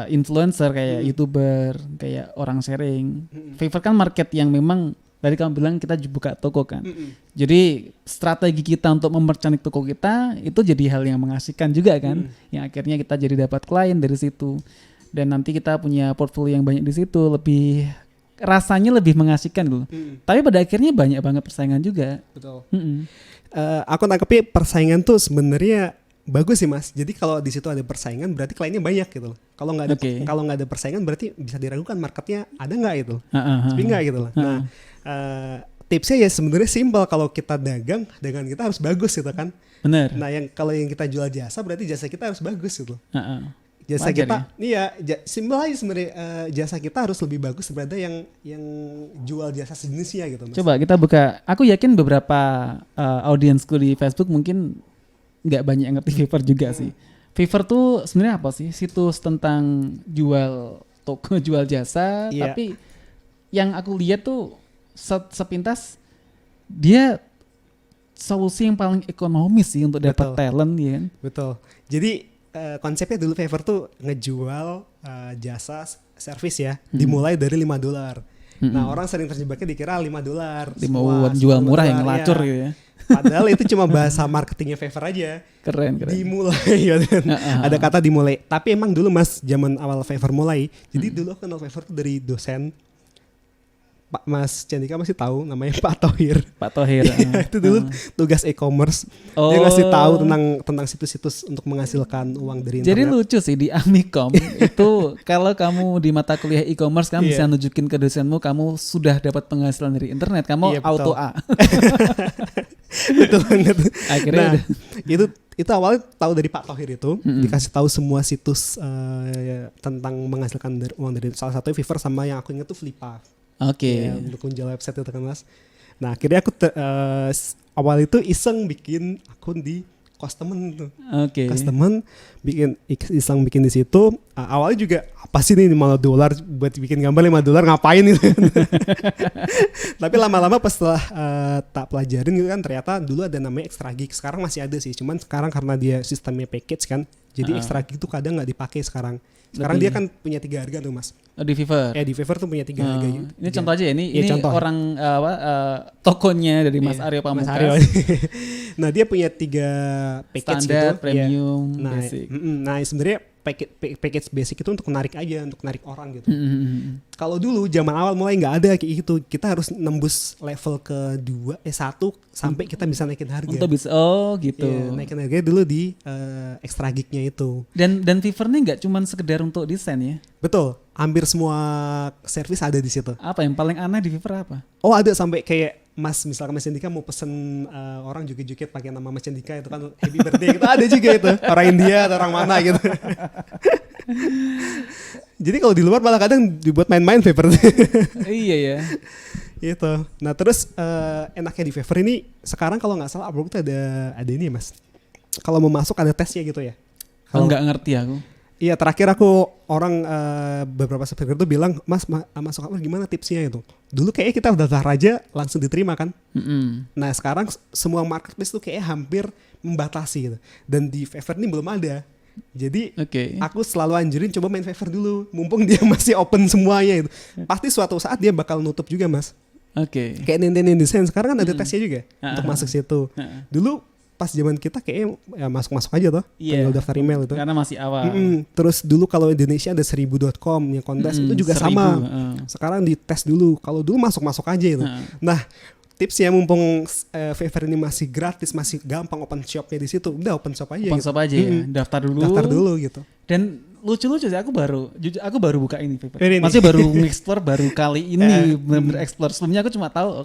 influencer kayak YouTuber, kayak orang sharing. Fiverr kan market yang memang tadi kamu bilang kita buka toko kan. Jadi strategi kita untuk mempercantik toko kita itu jadi hal yang mengasihkan juga kan. Yang akhirnya kita jadi dapat klien dari situ. Dan nanti kita punya portfolio yang banyak di situ, lebih rasanya lebih mengasihkan dulu. Tapi pada akhirnya banyak banget persaingan juga. Betul. Aku tangkapnya persaingan tuh sebenarnya bagus sih mas. Jadi kalau di situ ada persaingan berarti kliennya banyak gitu loh. Kalau nggak ada persaingan berarti bisa diragukan marketnya ada nggak itu. Tapi nggak gitu loh. Nah tipsnya ya sebenarnya simpel. Kalau kita dagang kita harus bagus gitu kan. Benar. Nah kalau yang kita jual jasa berarti jasa kita harus bagus gitu. Jasa wajar kita, simpel aja sebenarnya, jasa kita harus lebih bagus daripada yang jual jasa sejenisnya gitu mas. Coba kita buka, aku yakin beberapa audiensku di Facebook mungkin nggak banyak yang ngerti Fiverr juga sih. Fiverr tuh sebenarnya apa sih? Situs tentang jual toko, jual jasa, tapi yang aku lihat tuh sepintas dia solusi yang paling ekonomis sih untuk dapat talent ya kan. Betul. Jadi konsepnya dulu Fiverr tuh ngejual jasa service ya, dimulai dari $5. Nah orang sering terjebaknya dikira $5. Mau jual murah yang ngelacur gitu ya. Padahal itu cuma bahasa marketingnya Fiverr aja. Keren. Dimulai ada kata dimulai. Tapi emang dulu mas, zaman awal Fiverr mulai, jadi dulu aku kenal Fiverr tuh dari dosen. Pak Mas Chandika masih tahu namanya Pak Thohir. Itu dulu tugas e-commerce. Dia ngasih tahu tentang situs-situs untuk menghasilkan uang dari internet. Jadi lucu sih di Amikom itu kalau kamu di mata kuliah e-commerce kamu bisa nunjukin ke dosenmu kamu sudah dapat penghasilan dari internet, kamu auto A. Betul banget. Akhirnya itu awalnya tahu dari Pak Thohir itu, dikasih tahu semua situs tentang menghasilkan uang dari salah satunya Fiverr sama yang aku ingat tuh Flippa. Oke. Untuk menjual website itu kan mas. Nah akhirnya aku awal itu iseng bikin akun di Customen tuh. Customen iseng bikin di situ. Awalnya juga apa sih nih $5 buat bikin gambar $5 ngapain itu? Tapi lama-lama pas setelah tak pelajarin gitu kan ternyata dulu ada namanya Extra Geek. Sekarang masih ada sih. Cuman sekarang karena dia sistemnya package kan. Jadi Extra Geek tuh kadang nggak dipakai sekarang. Sekarang dia kan punya 3 harga tuh mas. Di Fiverr? Di Fiverr tuh punya 3 harga. Ini contoh aja ya, ini contoh. Orang tokonya dari Mas Aryo Pamungkas. Mas Aryo. Nah dia punya 3 package standar, gitu. Premium, basic. Nah sebenarnya package basic itu untuk narik orang gitu. Kalau dulu zaman awal mulai nggak ada kayak gitu, kita harus nembus level ke 1 sampai kita bisa naikin harga. Untuk bisa, gitu. Naikin harga dulu di Extra Geek-nya itu. Dan Fiverr ini nggak cuma sekedar untuk desain ya? Betul, hampir semua service ada di situ. Apa yang paling aneh di Fiverr apa? Ada sampai kayak misalkan Mas Chandika mau pesen orang joget-joget pakai nama Mas Chandika itu kan happy birthday itu ada juga itu orang India atau orang mana gitu. Jadi kalau di luar malah kadang dibuat main-main Fiverr. Iya ya. Itu. Nah terus enaknya di Fiverr ini sekarang kalau nggak salah Upwork tuh ada ini mas. Kalau mau masuk ada tesnya gitu ya. Kalau nggak ngerti aku. Iya terakhir aku beberapa subscriber tuh bilang mas masuk Upwork gimana tipsnya itu. Dulu kayaknya kita udah daftar aja langsung diterima kan. Nah sekarang semua marketplace tuh kayaknya hampir membatasi gitu. Dan di Fiverr ini belum ada. Jadi aku selalu anjurin coba main Fiverr dulu. Mumpung dia masih open semuanya itu. Pasti suatu saat dia bakal nutup juga mas. Kayak Nintendo Design sekarang kan ada tesnya juga untuk masuk situ. Dulu pas zaman kita kayaknya masuk aja tuh, tinggal daftar email itu. Karena masih awal. Terus dulu kalau Indonesia ada 1000.com yang kontes itu juga 1000, sama. Sekarang dites dulu. Kalau dulu masuk aja itu. Nah tipsnya mumpung Fiverr ini masih gratis, masih gampang open shopnya di situ, udah open shop aja. Open shop aja ya, daftar dulu gitu. Dan lucu-lucu sih. Aku baru buka ini Fiverr. Masih baru nge-explore baru kali ini benar-benar explore. Sebelumnya aku cuma tahu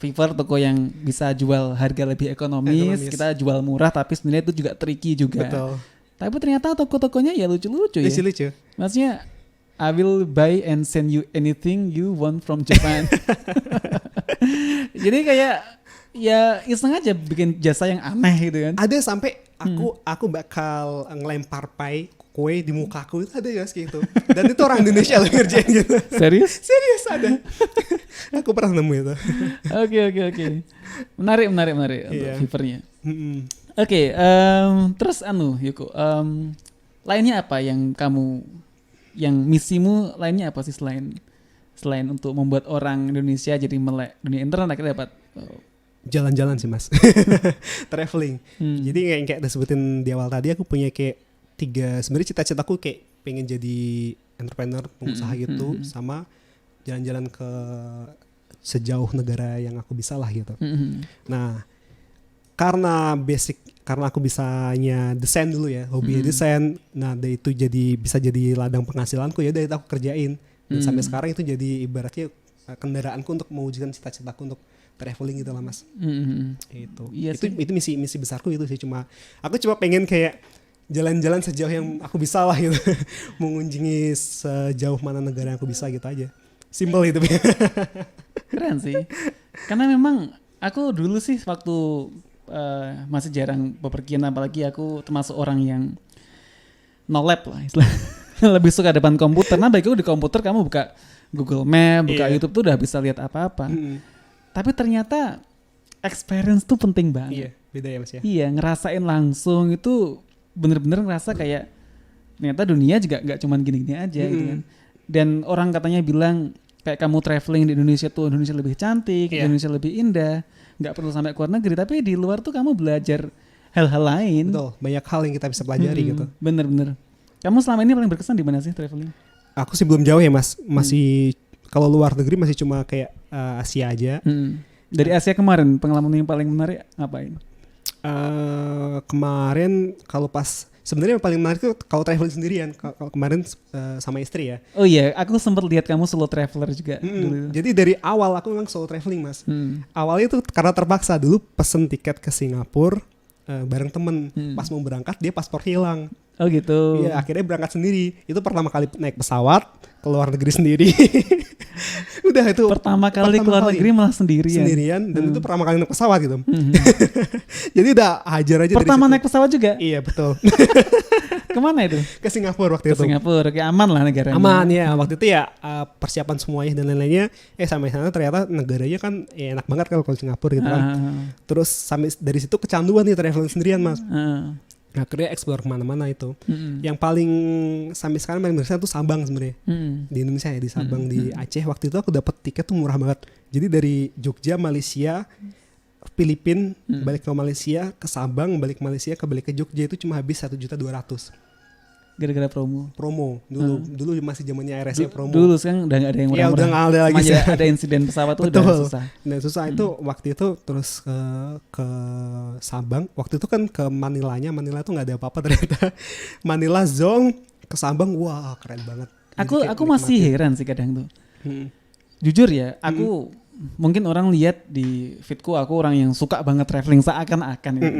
Fiverr toko yang bisa jual harga lebih ekonomis. Kita jual murah tapi sebenarnya itu juga tricky juga. Betul. Tapi ternyata toko-tokonya ya lucu-lucu ya. Lucu-lucu. Maksudnya I will buy and send you anything you want from Japan. Jadi kayak ya iseng aja bikin jasa yang aneh gitu kan. Ada sampai aku bakal ngelempar kue di muka aku, itu ada ya kayak gitu. Dan itu orang Indonesia loh ngerjain gitu. Serius? Serius ada. Aku pernah nemu itu. Oke. Menarik untuk Fiverr-nya. Oke, terus Yuko, lainnya apa yang misimu lainnya apa sih selain untuk membuat orang Indonesia jadi melek dunia internet akhirnya dapat jalan-jalan sih mas. Traveling. Jadi kayak disebutin di awal tadi, aku punya kayak 3 sebenarnya cita-citaku, kayak pengen jadi entrepreneur, pengusaha gitu, sama jalan-jalan ke sejauh negara yang aku bisa lah gitu. Nah, karena aku bisanya desain dulu ya, hobinya desain. Nah, dari itu bisa jadi ladang penghasilanku, ya dari itu aku kerjain. Dan sampai sekarang itu jadi ibaratnya kendaraanku untuk mewujudkan cita-citaku untuk traveling gitu lah mas. Itu misi besarku itu sih. Aku cuma pengen kayak jalan-jalan sejauh yang aku bisa lah gitu. Mengunjungi sejauh mana negara yang aku bisa gitu aja. Simple itu. Keren sih. Karena memang aku dulu sih waktu masih jarang bepergian, apalagi aku termasuk orang yang no lab lah istilahnya. Lebih suka depan komputer. Nah baik, di komputer kamu buka Google Map, buka YouTube tuh udah bisa lihat apa-apa. Tapi ternyata experience tuh penting banget. Iya, beda ya mas ya. Iya, ngerasain langsung itu bener-bener ngerasa kayak ternyata dunia juga gak cuman gini-gini aja gitu kan. Dan orang katanya bilang kayak kamu traveling di Indonesia tuh, Indonesia lebih cantik, Indonesia lebih indah, gak perlu sampai ke luar negeri, tapi di luar tuh kamu belajar hal-hal lain. Betul, banyak hal yang kita bisa pelajari gitu. Bener-bener. Kamu selama ini paling berkesan di mana sih traveling? Aku sih belum jauh ya mas, masih kalau luar negeri masih cuma kayak Asia aja. Dari Asia kemarin pengalaman yang paling menarik ngapain? Kemarin kalau pas sebenarnya yang paling menarik itu kalau traveling sendirian. Kalau kemarin sama istri ya. Oh iya, aku sempat lihat kamu solo traveler juga dulu. Jadi dari awal aku memang solo traveling mas. Awalnya itu karena terpaksa, dulu pesen tiket ke Singapura bareng temen. Pas mau berangkat dia paspor hilang. Oh gitu. Iya, akhirnya berangkat sendiri. Itu pertama kali naik pesawat ke luar negeri sendiri. Udah itu pertama kali ke luar negeri malah sendirian. Dan itu pertama kali naik pesawat gitu. Jadi udah hajar aja. Pertama naik pesawat juga? Iya betul. Kemana itu? Ke Singapura waktu itu. Ke Singapura, kayak aman lah negaranya. Aman ya, waktu itu ya persiapan semuanya dan lain-lainnya. Sampai sana ternyata negaranya kan enak banget kalau Singapura gitu kan. Terus sampai dari situ kecanduan nih traveling sendirian mas. Akhirnya explore kemana-mana itu. Yang paling sampai sekarang paling berkesan tuh Sabang sebenarnya. Di Indonesia ya, di Sabang, di Aceh. Waktu itu aku dapat tiket tuh murah banget. Jadi dari Jogja, Malaysia, Filipina, balik ke Malaysia, ke Sabang, balik Malaysia, balik ke Jogja itu cuma habis 1.200.000. Gara-gara promo dulu masih zamannya RSC promo. Dulu sekarang udah nggak ada yang murah-murah. Ya udah nggak ada lagi. Ada insiden pesawat tuh udah susah. Nah susah itu waktu itu. Terus ke Sabang. Waktu itu kan ke Manila tuh nggak ada apa-apa ternyata. Manila Zong ke Sabang, wah keren banget. Aku masih heran sih kadang tuh. Jujur ya, aku mungkin orang lihat di feedku aku orang yang suka banget traveling seakan-akan gitu.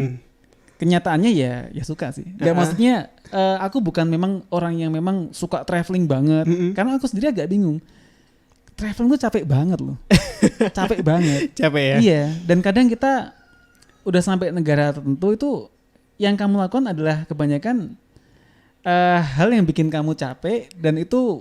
Kenyataannya ya suka sih. Gak maksudnya aku bukan memang orang yang memang suka traveling banget. Karena aku sendiri agak bingung. Traveling tuh capek banget loh. Capek banget. Capek ya? Iya. Dan kadang kita udah sampai negara tertentu itu yang kamu lakukan adalah kebanyakan hal yang bikin kamu capek. Dan itu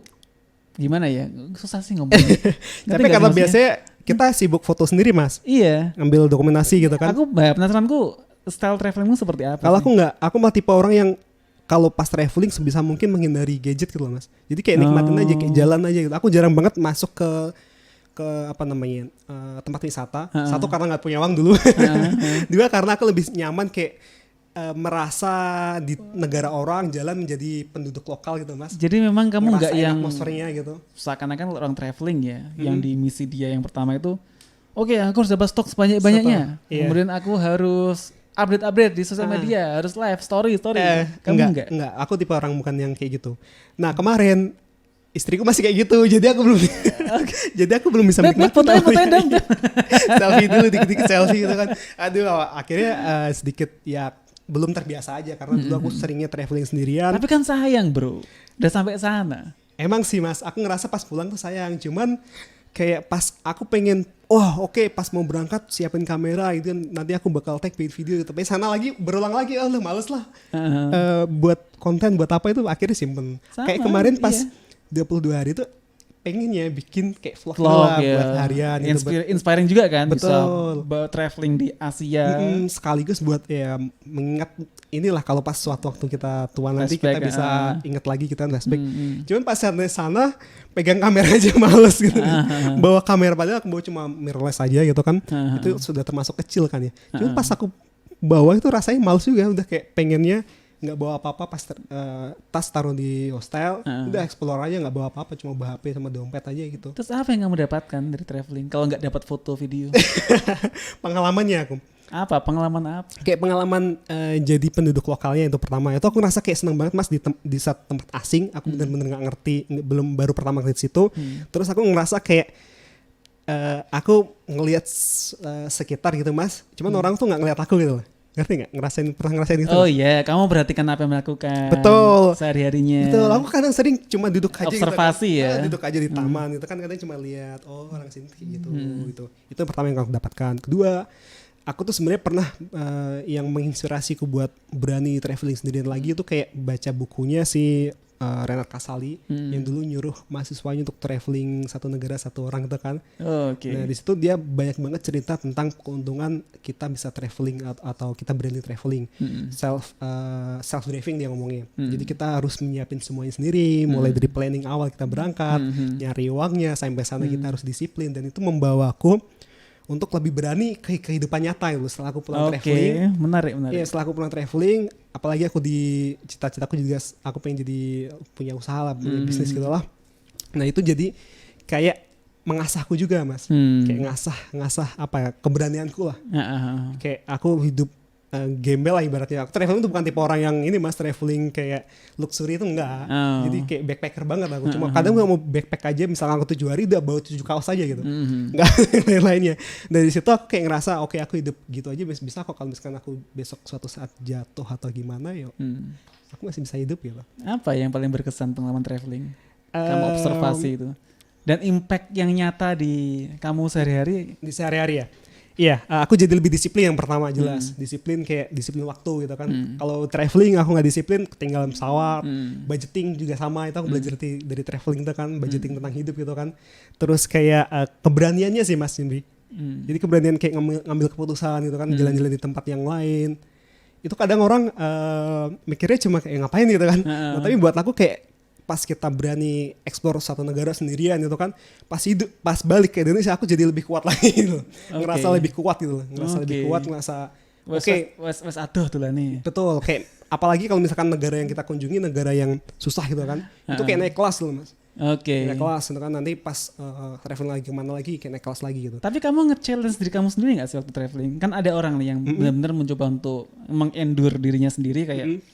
gimana ya? Susah sih ngomongnya. Capek karena biasanya kita sibuk foto sendiri mas. Iya. Ngambil dokumentasi gitu kan. Aku penasaranku style travelingmu seperti apa? Kalau aku enggak, aku malah tipe orang yang kalau pas traveling sebisa mungkin menghindari gadget gitu loh mas. Jadi kayak nikmatin aja, kayak jalan aja gitu. Aku jarang banget masuk ke apa namanya tempat wisata. Satu karena nggak punya uang dulu. Dua karena aku lebih nyaman kayak merasa di negara orang, jalan menjadi penduduk lokal gitu mas. Jadi memang kamu nggak yang atmosfernya gitu. Seakan-akan orang traveling ya, yang di misi dia yang pertama itu, oke, aku harus dapat stok sebanyak-banyaknya. Kemudian aku harus update di sosial media, harus live story. Kamu enggak? Aku tipe orang bukan yang kayak gitu. Nah kemarin istriku masih kayak gitu, jadi aku belum jadi aku belum bisa menikmati. Fotoin dong. Selfie dulu, dikit-dikit selfie gitu kan. Aduh, akhirnya sedikit ya belum terbiasa aja karena dulu aku seringnya traveling sendirian. Tapi kan sayang bro, udah sampai sana. Emang sih mas, aku ngerasa pas pulang tuh sayang, cuman kayak pas aku pengen, pas mau berangkat siapin kamera itu nanti aku bakal take video, tapi sana lagi berulang lagi, males lah. Buat konten buat apa itu akhirnya simpen. Sama, kayak kemarin pas 22 hari itu pengennya bikin kayak vlog lah buat harian. Inspiring juga kan, betul. Bisa traveling di Asia. Sekaligus buat ya mengingat inilah kalau pas suatu waktu kita tua nanti kita bisa ingat lagi kita flashback. Cuman pas sana pegang kamera aja males gitu. Bawa kamera padahal aku bawa cuma mirrorless aja gitu kan. Itu sudah termasuk kecil kan ya. Cuman pas aku bawa itu rasanya males juga, udah kayak pengennya nggak bawa apa-apa, pas tas taruh di hostel, udah explore aja, nggak bawa apa-apa, cuma bawa HP sama dompet aja gitu. Terus apa yang kamu dapatkan dari traveling kalau nggak dapat foto video? Pengalamannya aku. Apa pengalaman apa? Kayak pengalaman jadi penduduk lokalnya itu pertama. Itu aku ngerasa kayak seneng banget mas di saat tempat asing. Aku bener-bener nggak ngerti, baru pertama kali di situ. Terus aku ngerasa kayak aku ngelihat sekitar gitu mas. Cuman orang tuh nggak ngeliat aku gitu loh. Ngerti nggak? Pernah ngerasain itu? Oh iya, kamu perhatikan apa yang melakukan. Betul. Sehari-harinya. Betul. Aku kadang sering cuma duduk aja. Observasi gitu, ya. Duduk aja di taman itu kan kadang cuma lihat orang sini gitu. Itu yang pertama yang aku dapatkan. Kedua, aku tuh sebenarnya pernah yang menginspirasiku buat berani traveling sendirian lagi itu kayak baca bukunya si Renat Kasali yang dulu nyuruh mahasiswanya untuk traveling satu negara satu orang itu kan. Nah di situ dia banyak banget cerita tentang keuntungan kita bisa traveling atau kita berani traveling. Self driving dia ngomongnya. Jadi kita harus menyiapin semuanya sendiri, mulai dari planning awal kita berangkat, nyari uangnya, sampai sana kita harus disiplin, dan itu membawaku untuk lebih berani ke kehidupan nyata gitu. Setelah aku pulang traveling. Menarik. Iya, setelah aku pulang traveling, apalagi aku di cita-citaku juga aku pengen jadi punya usaha lah, punya bisnis gitu lah. Nah, itu jadi kayak mengasahku juga, Mas. Kayak ngasah apa ya, keberanianku lah. Kayak aku hidup gembel lah ibaratnya. Aku traveling tuh bukan tipe orang yang ini mas, traveling kayak luxury itu enggak. Jadi kayak backpacker banget aku. Cuma kadang gue mau backpack aja, misalnya aku 7 hari udah bawa 7 kaos aja gitu. Enggak lain-lainnya. Dari situ aku kayak ngerasa oke, aku hidup gitu aja bisa kok, kalau misalkan aku besok suatu saat jatuh atau gimana aku masih bisa hidup gitu. Apa yang paling berkesan pengalaman traveling? Kamu observasi itu. Dan impact yang nyata di kamu sehari-hari? Di sehari-hari ya? Iya, aku jadi lebih disiplin yang pertama jelas. Disiplin kayak disiplin waktu gitu kan. Kalau traveling aku nggak disiplin, ketinggalan pesawat. Budgeting juga sama, itu aku belajar dari traveling itu kan, budgeting tentang hidup gitu kan. Terus kayak keberaniannya sih Mas Indri. Jadi keberanian kayak ngambil keputusan gitu kan, jalan-jalan di tempat yang lain. Itu kadang orang mikirnya cuma kayak ngapain gitu kan. Nah, tapi buat aku kayak pas kita berani explore satu negara sendirian gitu kan, pas balik ke Indonesia aku jadi lebih kuat lagi gitu. Ngerasa lebih kuat gitu loh. Lebih kuat, ngerasa wes aduh tuh lah nih. Betul, kayak apalagi kalau misalkan negara yang kita kunjungi negara yang susah gitu kan. Itu kayak naik kelas loh Mas. Naik kelas gitu kan, nanti pas traveling lagi kemana lagi kayak naik kelas lagi gitu. Tapi kamu nge-challenge diri kamu sendiri gak sih waktu traveling? Kan ada orang nih yang benar-benar mencoba untuk meng-endure dirinya sendiri kayak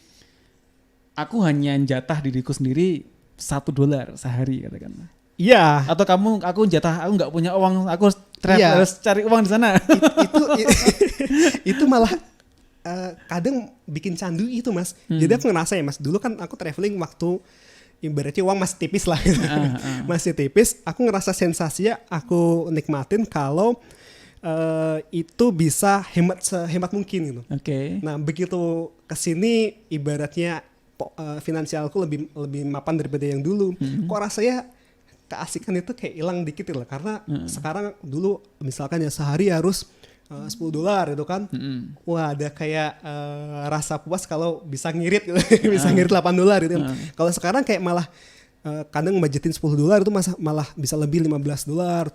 aku hanya jatah diriku sendiri $1 sehari katakan. Iya. Atau aku nggak punya uang, aku harus cari uang di sana. Itu malah kadang bikin candu itu Mas. Jadi aku ngerasa ya Mas, dulu kan aku traveling waktu ibaratnya uang masih tipis lah. Masih tipis, aku ngerasa sensasinya aku nikmatin kalau itu bisa sehemat mungkin gitu. Nah begitu kesini ibaratnya finansialku lebih mapan daripada yang dulu. Kok rasanya keasikan itu kayak hilang dikit lah, karena sekarang dulu misalkan ya sehari harus $10 itu kan. Wah, ada kayak rasa puas kalau bisa ngirit gitu. Bisa ngirit $8 gitu. Kalau sekarang kayak malah kadang budgetin $10 itu malah bisa lebih $15, $20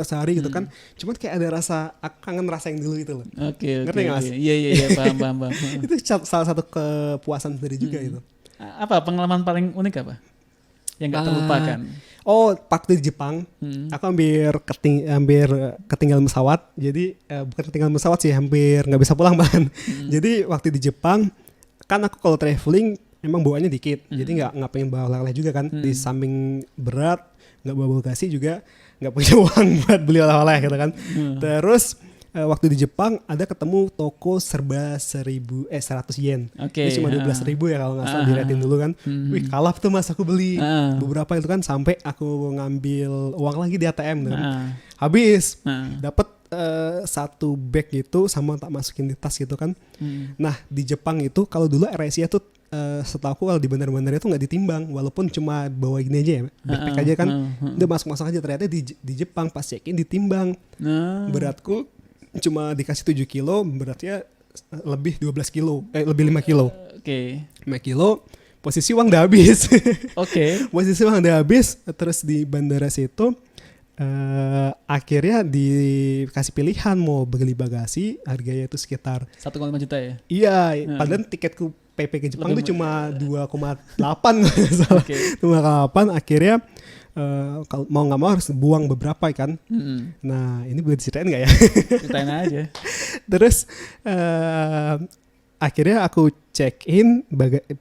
sehari gitu kan. Cuman kayak ada rasa, aku kangen rasa yang dulu itu loh. Ngerti nggak Mas? Iya, paham. Itu salah satu kepuasan sendiri juga itu. Apa pengalaman paling unik apa? yang gak terlupakan? Oh, waktu di Jepang, aku hampir ketinggalan pesawat. Jadi bukan ketinggalan pesawat sih, hampir nggak bisa pulang bahkan. Jadi waktu di Jepang, kan aku kalau traveling emang bawaannya dikit. Jadi nggak pengen bawa oleh-oleh juga kan. Di samping berat, nggak bawa bagasi juga, nggak punya uang buat beli oleh-oleh gitu kan. Terus waktu di Jepang ada ketemu toko serba 100 yen. Ini cuma 12.000 ya kalau nggak salah, dirating dulu kan. Wih, kalap tuh Mas, aku beli beberapa itu kan, sampai aku ngambil uang lagi di ATM kan. Habis dapat satu bag gitu sama tak masukin di tas gitu kan. Nah, di Jepang itu kalau dulu AirAsia tuh setahu aku kalau di bandar-bandar itu nggak ditimbang, walaupun cuma bawa gini aja ya, backpack aja kan, udah masuk-masuk aja. Ternyata di Jepang pas check-in ditimbang. Beratku cuma dikasih 7 kilo, beratnya lebih 12 kilo, lebih 5 kilo. 5 kilo, posisi uang udah habis. Posisi uang udah habis, terus di bandara situ akhirnya dikasih pilihan mau beli bagasi, harganya itu sekitar 1,5 juta ya? Iya, padahal tiketku PP ke Jepang itu cuma 2,8 nggak salah. 2,8, akhirnya kalau mau nggak mau harus buang beberapa kan. Nah, ini boleh diceritain nggak ya? Ceritain aja. Terus akhirnya aku check in,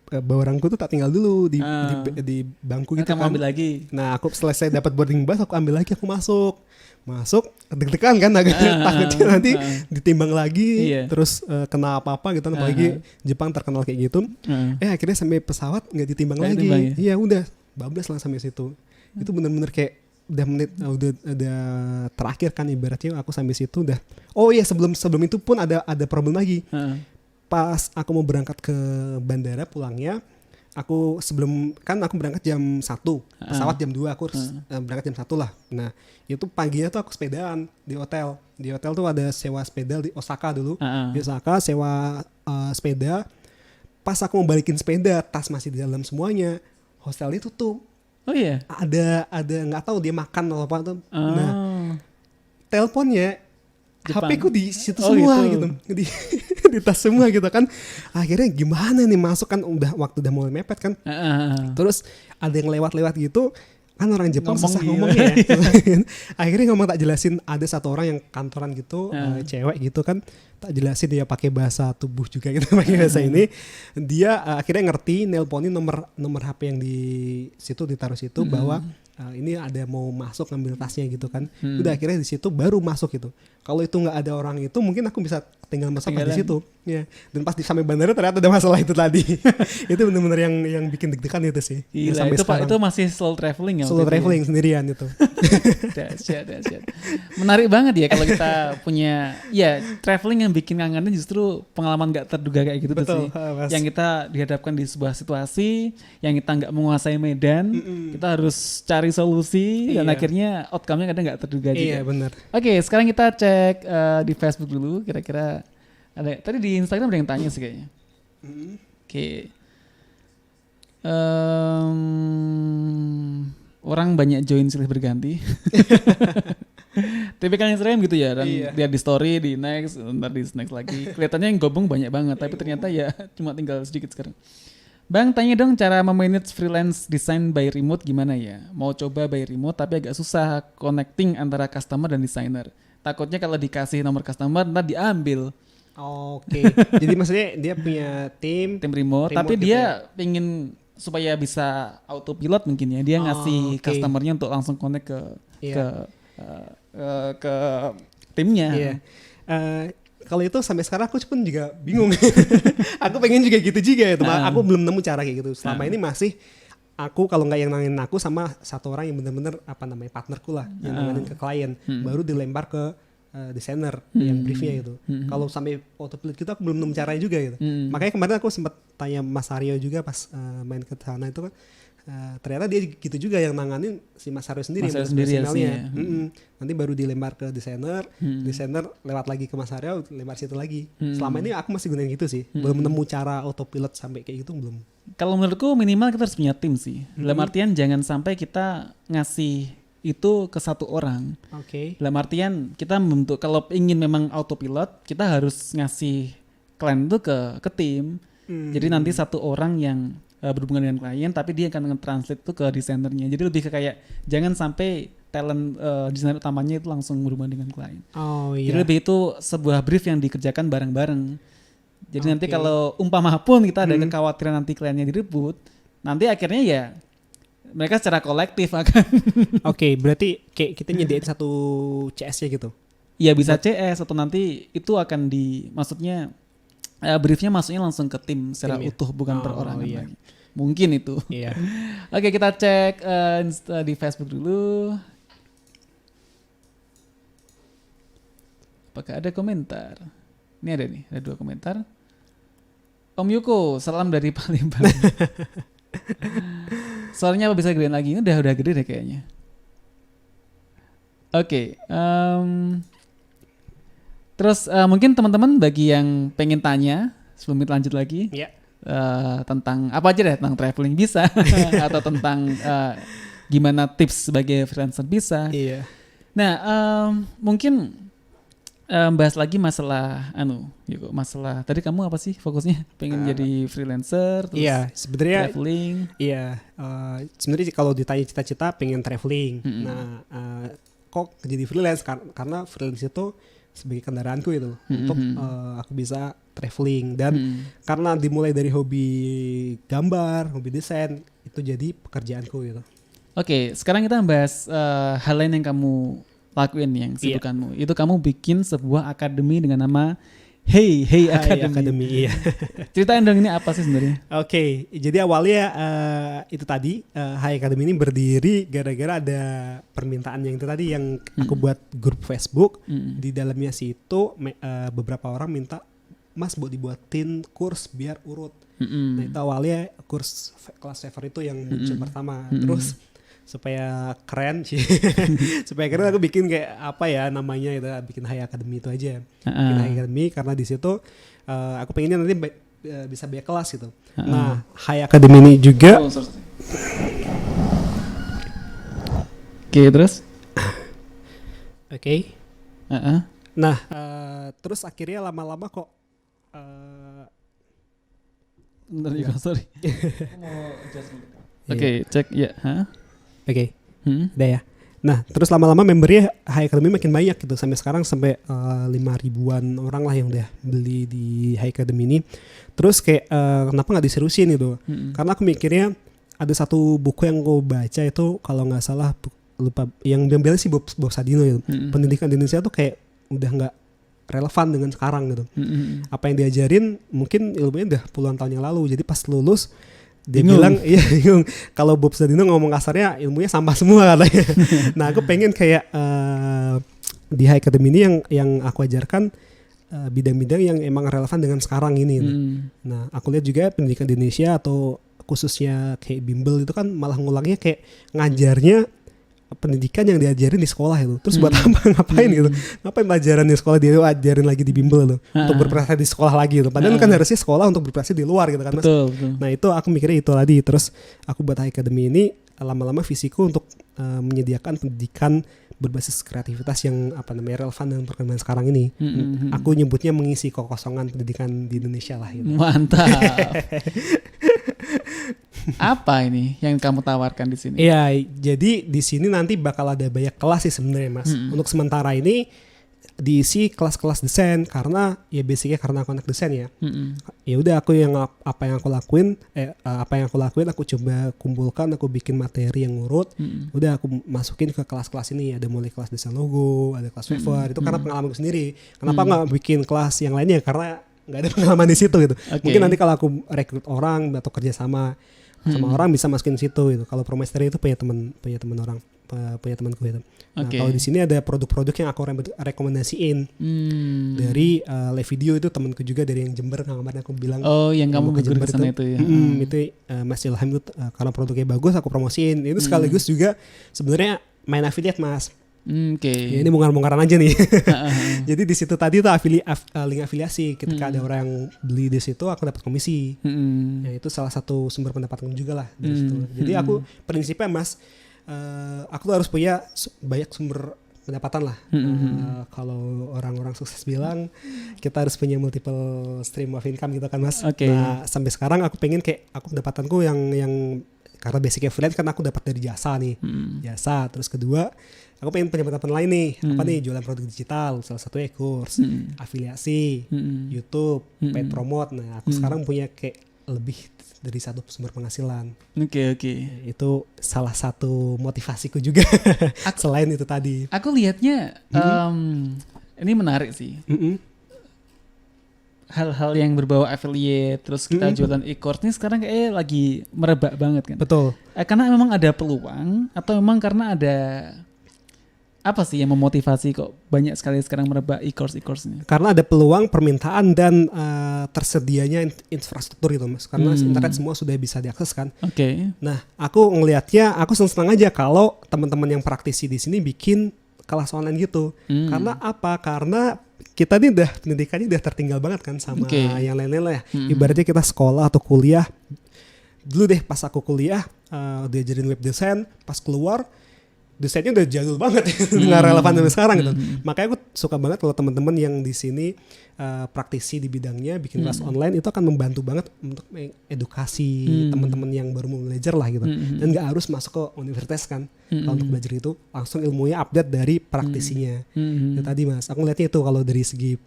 barangku tuh tak tinggal dulu di bangku gitu kan. Kamu ambil lagi. Nah, aku selesai dapat boarding pass, aku ambil lagi, aku masuk deg-degan kan, agak takutnya nanti ditimbang lagi, terus kena apa-apa gitu, apalagi Jepang terkenal kayak gitu. Akhirnya sampai pesawat nggak ditimbang lagi. Iya, udah bablas lah sampai situ. Itu bener-bener kayak udah terakhir kan ibaratnya, aku sampai situ udah. Oh iya, sebelum itu pun ada problem lagi. Pas aku mau berangkat ke bandara pulangnya, aku berangkat jam 1, pesawat jam 2, aku harus berangkat jam 1 lah. Nah, itu paginya tuh aku sepedaan di hotel. Di hotel tuh ada sewa sepeda di Osaka dulu. Di Osaka sewa sepeda. Pas aku mau balikin sepeda, tas masih di dalam semuanya, hostelnya tutup. Oh iya? Ada nggak tahu dia makan atau apa tuh. Nah, teleponnya HP ku di situ semua gitu. Di tas semua gitu kan. Akhirnya gimana nih, masuk kan waktu udah mulai mepet kan. Terus ada yang lewat-lewat gitu. Kan orang Jepang susah ngomongnya ya. Akhirnya ngomong, tak jelasin, ada satu orang yang kantoran gitu, cewek gitu kan, tak jelasin dia pakai bahasa tubuh juga gitu, pakai bahasa ini. Dia akhirnya ngerti, nelponin nomor HP yang di situ, ditaruh situ, bahwa ini ada mau masuk ngambil tasnya gitu kan. Udah, akhirnya di situ baru masuk gitu. Kalau itu nggak ada orang itu, mungkin aku bisa tinggal masuk di situ. Ya. Dan pas sampai bandara ternyata ada masalah itu tadi. Itu benar-benar yang bikin deg-degan itu sih. Gila, itu masih solo traveling ya? Solo traveling sendirian itu. Dahsyat. Menarik banget ya kalau kita punya, ya traveling yang bikin ngangenin justru pengalaman nggak terduga kayak gitu. Betul, sih. Yang kita dihadapkan di sebuah situasi yang kita nggak menguasai medan, kita harus cari solusi, dan akhirnya outcome-nya kadang nggak terduga juga. Iya, benar. Oke, sekarang kita cek di Facebook dulu, kira-kira ada. Tadi di Instagram ada yang tanya sih kayaknya. Oke. Orang banyak join silih berganti. Tipikal Instagram gitu ya, dan lihat di story, di next, ntar di next lagi. Kelihatannya yang gabung banyak banget, tapi ternyata ya cuma tinggal sedikit sekarang. Bang, tanya dong cara memanage freelance design by remote gimana ya? Mau coba by remote tapi agak susah connecting antara customer dan designer. Takutnya kalau dikasih nomor customer ntar diambil. Oke. Jadi maksudnya dia punya tim remote tapi gitu dia pingin supaya bisa autopilot mungkin ya. Dia ngasih customernya untuk langsung connect ke timnya. Kalau itu sampai sekarang aku pun juga bingung. Aku pengen juga gitu juga ya. Aku belum nemu cara kayak gitu. Selama ini masih aku kalau nggak yang nangin aku sama satu orang yang benar-benar partnerku lah, yang nangin ke klien, baru dilempar ke desainer yang briefnya gitu. Kalau sampai autopilot gitu aku belum nemu caranya juga gitu. Makanya kemarin aku sempat tanya Mas Aryo juga pas main ke sana itu kan. Ternyata dia gitu juga yang nanganin si Mas Aryo sendiri. Ya. Nanti baru dilempar ke desainer, desainer lewat lagi ke Mas Aryo, lempar situ lagi. Selama ini aku masih gunain gitu sih. Belum nemu cara autopilot sampai kayak gitu, belum. Kalau menurutku minimal kita harus punya tim sih. Dalam artian jangan sampai kita ngasih itu ke satu orang. Dalam artian kita membentuk, kalau ingin memang autopilot, kita harus ngasih klien itu ke tim. Jadi nanti satu orang yang berhubungan dengan klien, tapi dia akan nge-translate itu ke desainernya. Jadi lebih ke kayak jangan sampai talent desainer utamanya itu langsung berhubungan dengan klien. Oh iya. Jadi lebih itu sebuah brief yang dikerjakan bareng-bareng. Jadi nanti kalau umpama pun kita ada kekhawatiran nanti kliennya direbut, nanti akhirnya ya mereka secara kolektif akan. Oke, berarti kayak kita nyediain satu CS-nya gitu. Iya bisa CS atau nanti itu akan maksudnya briefnya masuknya langsung ke tim secara utuh bukan perorangan lagi. Mungkin itu. Iya. Oke, kita cek di Facebook dulu. Apakah ada komentar? Ini ada nih, ada 2 komentar. Om Yuko, salam dari Palembang. Soalnya apa bisa gedein lagi? Ini udah gede deh kayaknya. Oke, terus mungkin teman-teman bagi yang pengen tanya sebelum kita lanjut lagi, tentang apa aja deh, tentang traveling bisa, atau tentang gimana tips sebagai freelancer bisa. Iya. Nah, mungkin bahas lagi masalah Yuko, masalah tadi kamu apa sih fokusnya? Pengen jadi freelancer terus sebenarnya traveling. Iya, sebenarnya kalau ditanya cita-cita pengen traveling. Nah, kok jadi freelance karena freelance itu sebagai kendaraanku itu untuk aku bisa traveling dan karena dimulai dari hobi gambar, hobi desain itu jadi pekerjaanku gitu. Oke, sekarang kita bahas hal lain yang kamu lakuin yang sibukanmu. Itu kamu bikin sebuah akademi dengan nama Hey Academy. Iya. Ceritain dong ini apa sih sebenarnya? Oke, jadi awalnya itu tadi Hey Academy ini berdiri gara-gara ada permintaan yang itu tadi yang aku buat grup Facebook. Di dalamnya situ beberapa orang minta, Mas buat dibuatin kurs biar urut. Nah itu awalnya kurs kelas saver itu yang muncul pertama. Terus supaya keren sih, supaya keren aku bikin kayak apa ya namanya itu, bikin Hey Academy itu aja. Bikin Hey Academy karena di situ aku pengennya nanti bisa banyak kelas gitu. Nah Hey Academy ini juga. Oke, terus? Oke. Nah terus akhirnya lama-lama kok. Bentar juga, sorry. Oke, cek ya. Oke, udah ya. Nah, terus lama-lama membernya Hey Academy makin banyak gitu. Sampai sekarang sampai 5.000-an orang lah yang udah beli di Hey Academy ini. Terus kayak kenapa gak diserusin gitu. Karena aku mikirnya ada satu buku yang aku baca itu kalau gak salah lupa. Yang bilang sih Bob Sadino gitu. Pendidikan di Indonesia tuh kayak udah gak relevan dengan sekarang gitu. Apa yang diajarin mungkin ilmunya udah puluhan tahun yang lalu. Jadi pas lulus dia bilang, bingung. Kalau Bob Sadino ngomong kasarnya ilmunya sampah semua katanya. Nah aku pengen kayak di Hey Academy ini yang aku ajarkan bidang-bidang yang emang relevan dengan sekarang ini. Nah aku lihat juga pendidikan di Indonesia atau khususnya kayak bimbel itu kan malah ngulangnya kayak ngajarnya pendidikan yang diajarin di sekolah itu. Terus buat apa ngapain gitu? Ngapain pelajaran di sekolah dia ajarin lagi di bimbel tuh untuk berprestasi di sekolah lagi gitu. Padahal kan harusnya sekolah untuk berprestasi di luar gitu kan Mas. Betul. Nah, itu aku mikirnya itu tadi. Terus aku buat Hey Academy ini lama-lama visiku untuk menyediakan pendidikan berbasis kreativitas yang relevan dengan perkembangan sekarang ini. Aku nyebutnya mengisi kekosongan pendidikan di Indonesia lah gitu. Mantap. Apa ini yang kamu tawarkan di sini? Iya, jadi di sini nanti bakal ada banyak kelas sih sebenarnya Mas. Untuk sementara ini diisi kelas-kelas desain karena ya basicnya karena aku anak desain ya. Ya udah aku apa yang aku lakuin aku coba kumpulkan, aku bikin materi yang urut. Udah aku masukin ke kelas-kelas ini, ada mulai kelas desain logo, ada kelas waiver. Itu karena pengalamanku sendiri. Kenapa nggak bikin kelas yang lainnya? Karena nggak ada pengalaman di situ gitu. Mungkin nanti kalau aku rekrut orang atau kerja sama orang bisa masukin situ gitu. Kalau ProMastery itu punya temanku gitu. Nah, kalau di sini ada produk-produk yang aku rekomendasiin dari live video itu temanku juga dari yang Jember kemarin aku bilang. Oh, yang kamu ke Jember itu ya. Itu Mas Ilham itu karena produknya bagus aku promosiin. Itu sekaligus juga sebenarnya main affiliate Mas. Ya, ini bongkar-bongkaran aja nih. Jadi di situ tadi tuh link afiliasi. Ketika ada orang yang beli di situ, aku dapat komisi. Ya, itu salah satu sumber pendapatan juga lah dari situ. Jadi aku prinsipnya Mas, aku tuh harus punya banyak sumber pendapatan lah. Kalau orang-orang sukses bilang kita harus punya multiple stream of income gitu kan Mas. Nah sampai sekarang aku pengen kayak aku pendapatanku yang karena basic affiliate kan aku dapat dari jasa nih, jasa. Terus kedua aku pengen punya pendapatan lain nih, apa nih, jualan produk digital, salah satunya e-course, afiliasi, YouTube, paid promote. Nah aku sekarang punya kayak lebih dari satu sumber penghasilan. Oke. Itu salah satu motivasiku juga. Selain itu tadi. Aku lihatnya ini menarik sih. Hal-hal yang berbau affiliate, terus kita jualan e-course ini sekarang kayak lagi merebak banget kan. Betul. Karena memang ada peluang atau memang karena ada apa sih yang memotivasi kok banyak sekali sekarang merebak e-course ini? Karena ada peluang, permintaan dan tersedianya infrastruktur itu Mas. Karena internet semua sudah bisa diakses kan. Oke. Nah, aku ngelihatnya aku senang aja kalau teman-teman yang praktisi di sini bikin kelas online gitu. Karena apa? Karena kita nih pendidikannya udah tertinggal banget kan sama yang lain-lain lah ya. Ibaratnya kita sekolah atau kuliah. Dulu deh pas aku kuliah diajarin web design, pas keluar desainnya udah jadul banget, nggak relevan sampai sekarang gitu. Makanya aku suka banget kalau teman-teman yang di sini praktisi di bidangnya bikin kelas online itu akan membantu banget untuk edukasi teman-teman yang baru mau belajar lah gitu. Dan nggak harus masuk ke universitas kan kalau untuk belajar itu, langsung ilmunya update dari praktisinya. Itu tadi Mas, aku ngeliatnya itu kalau dari segi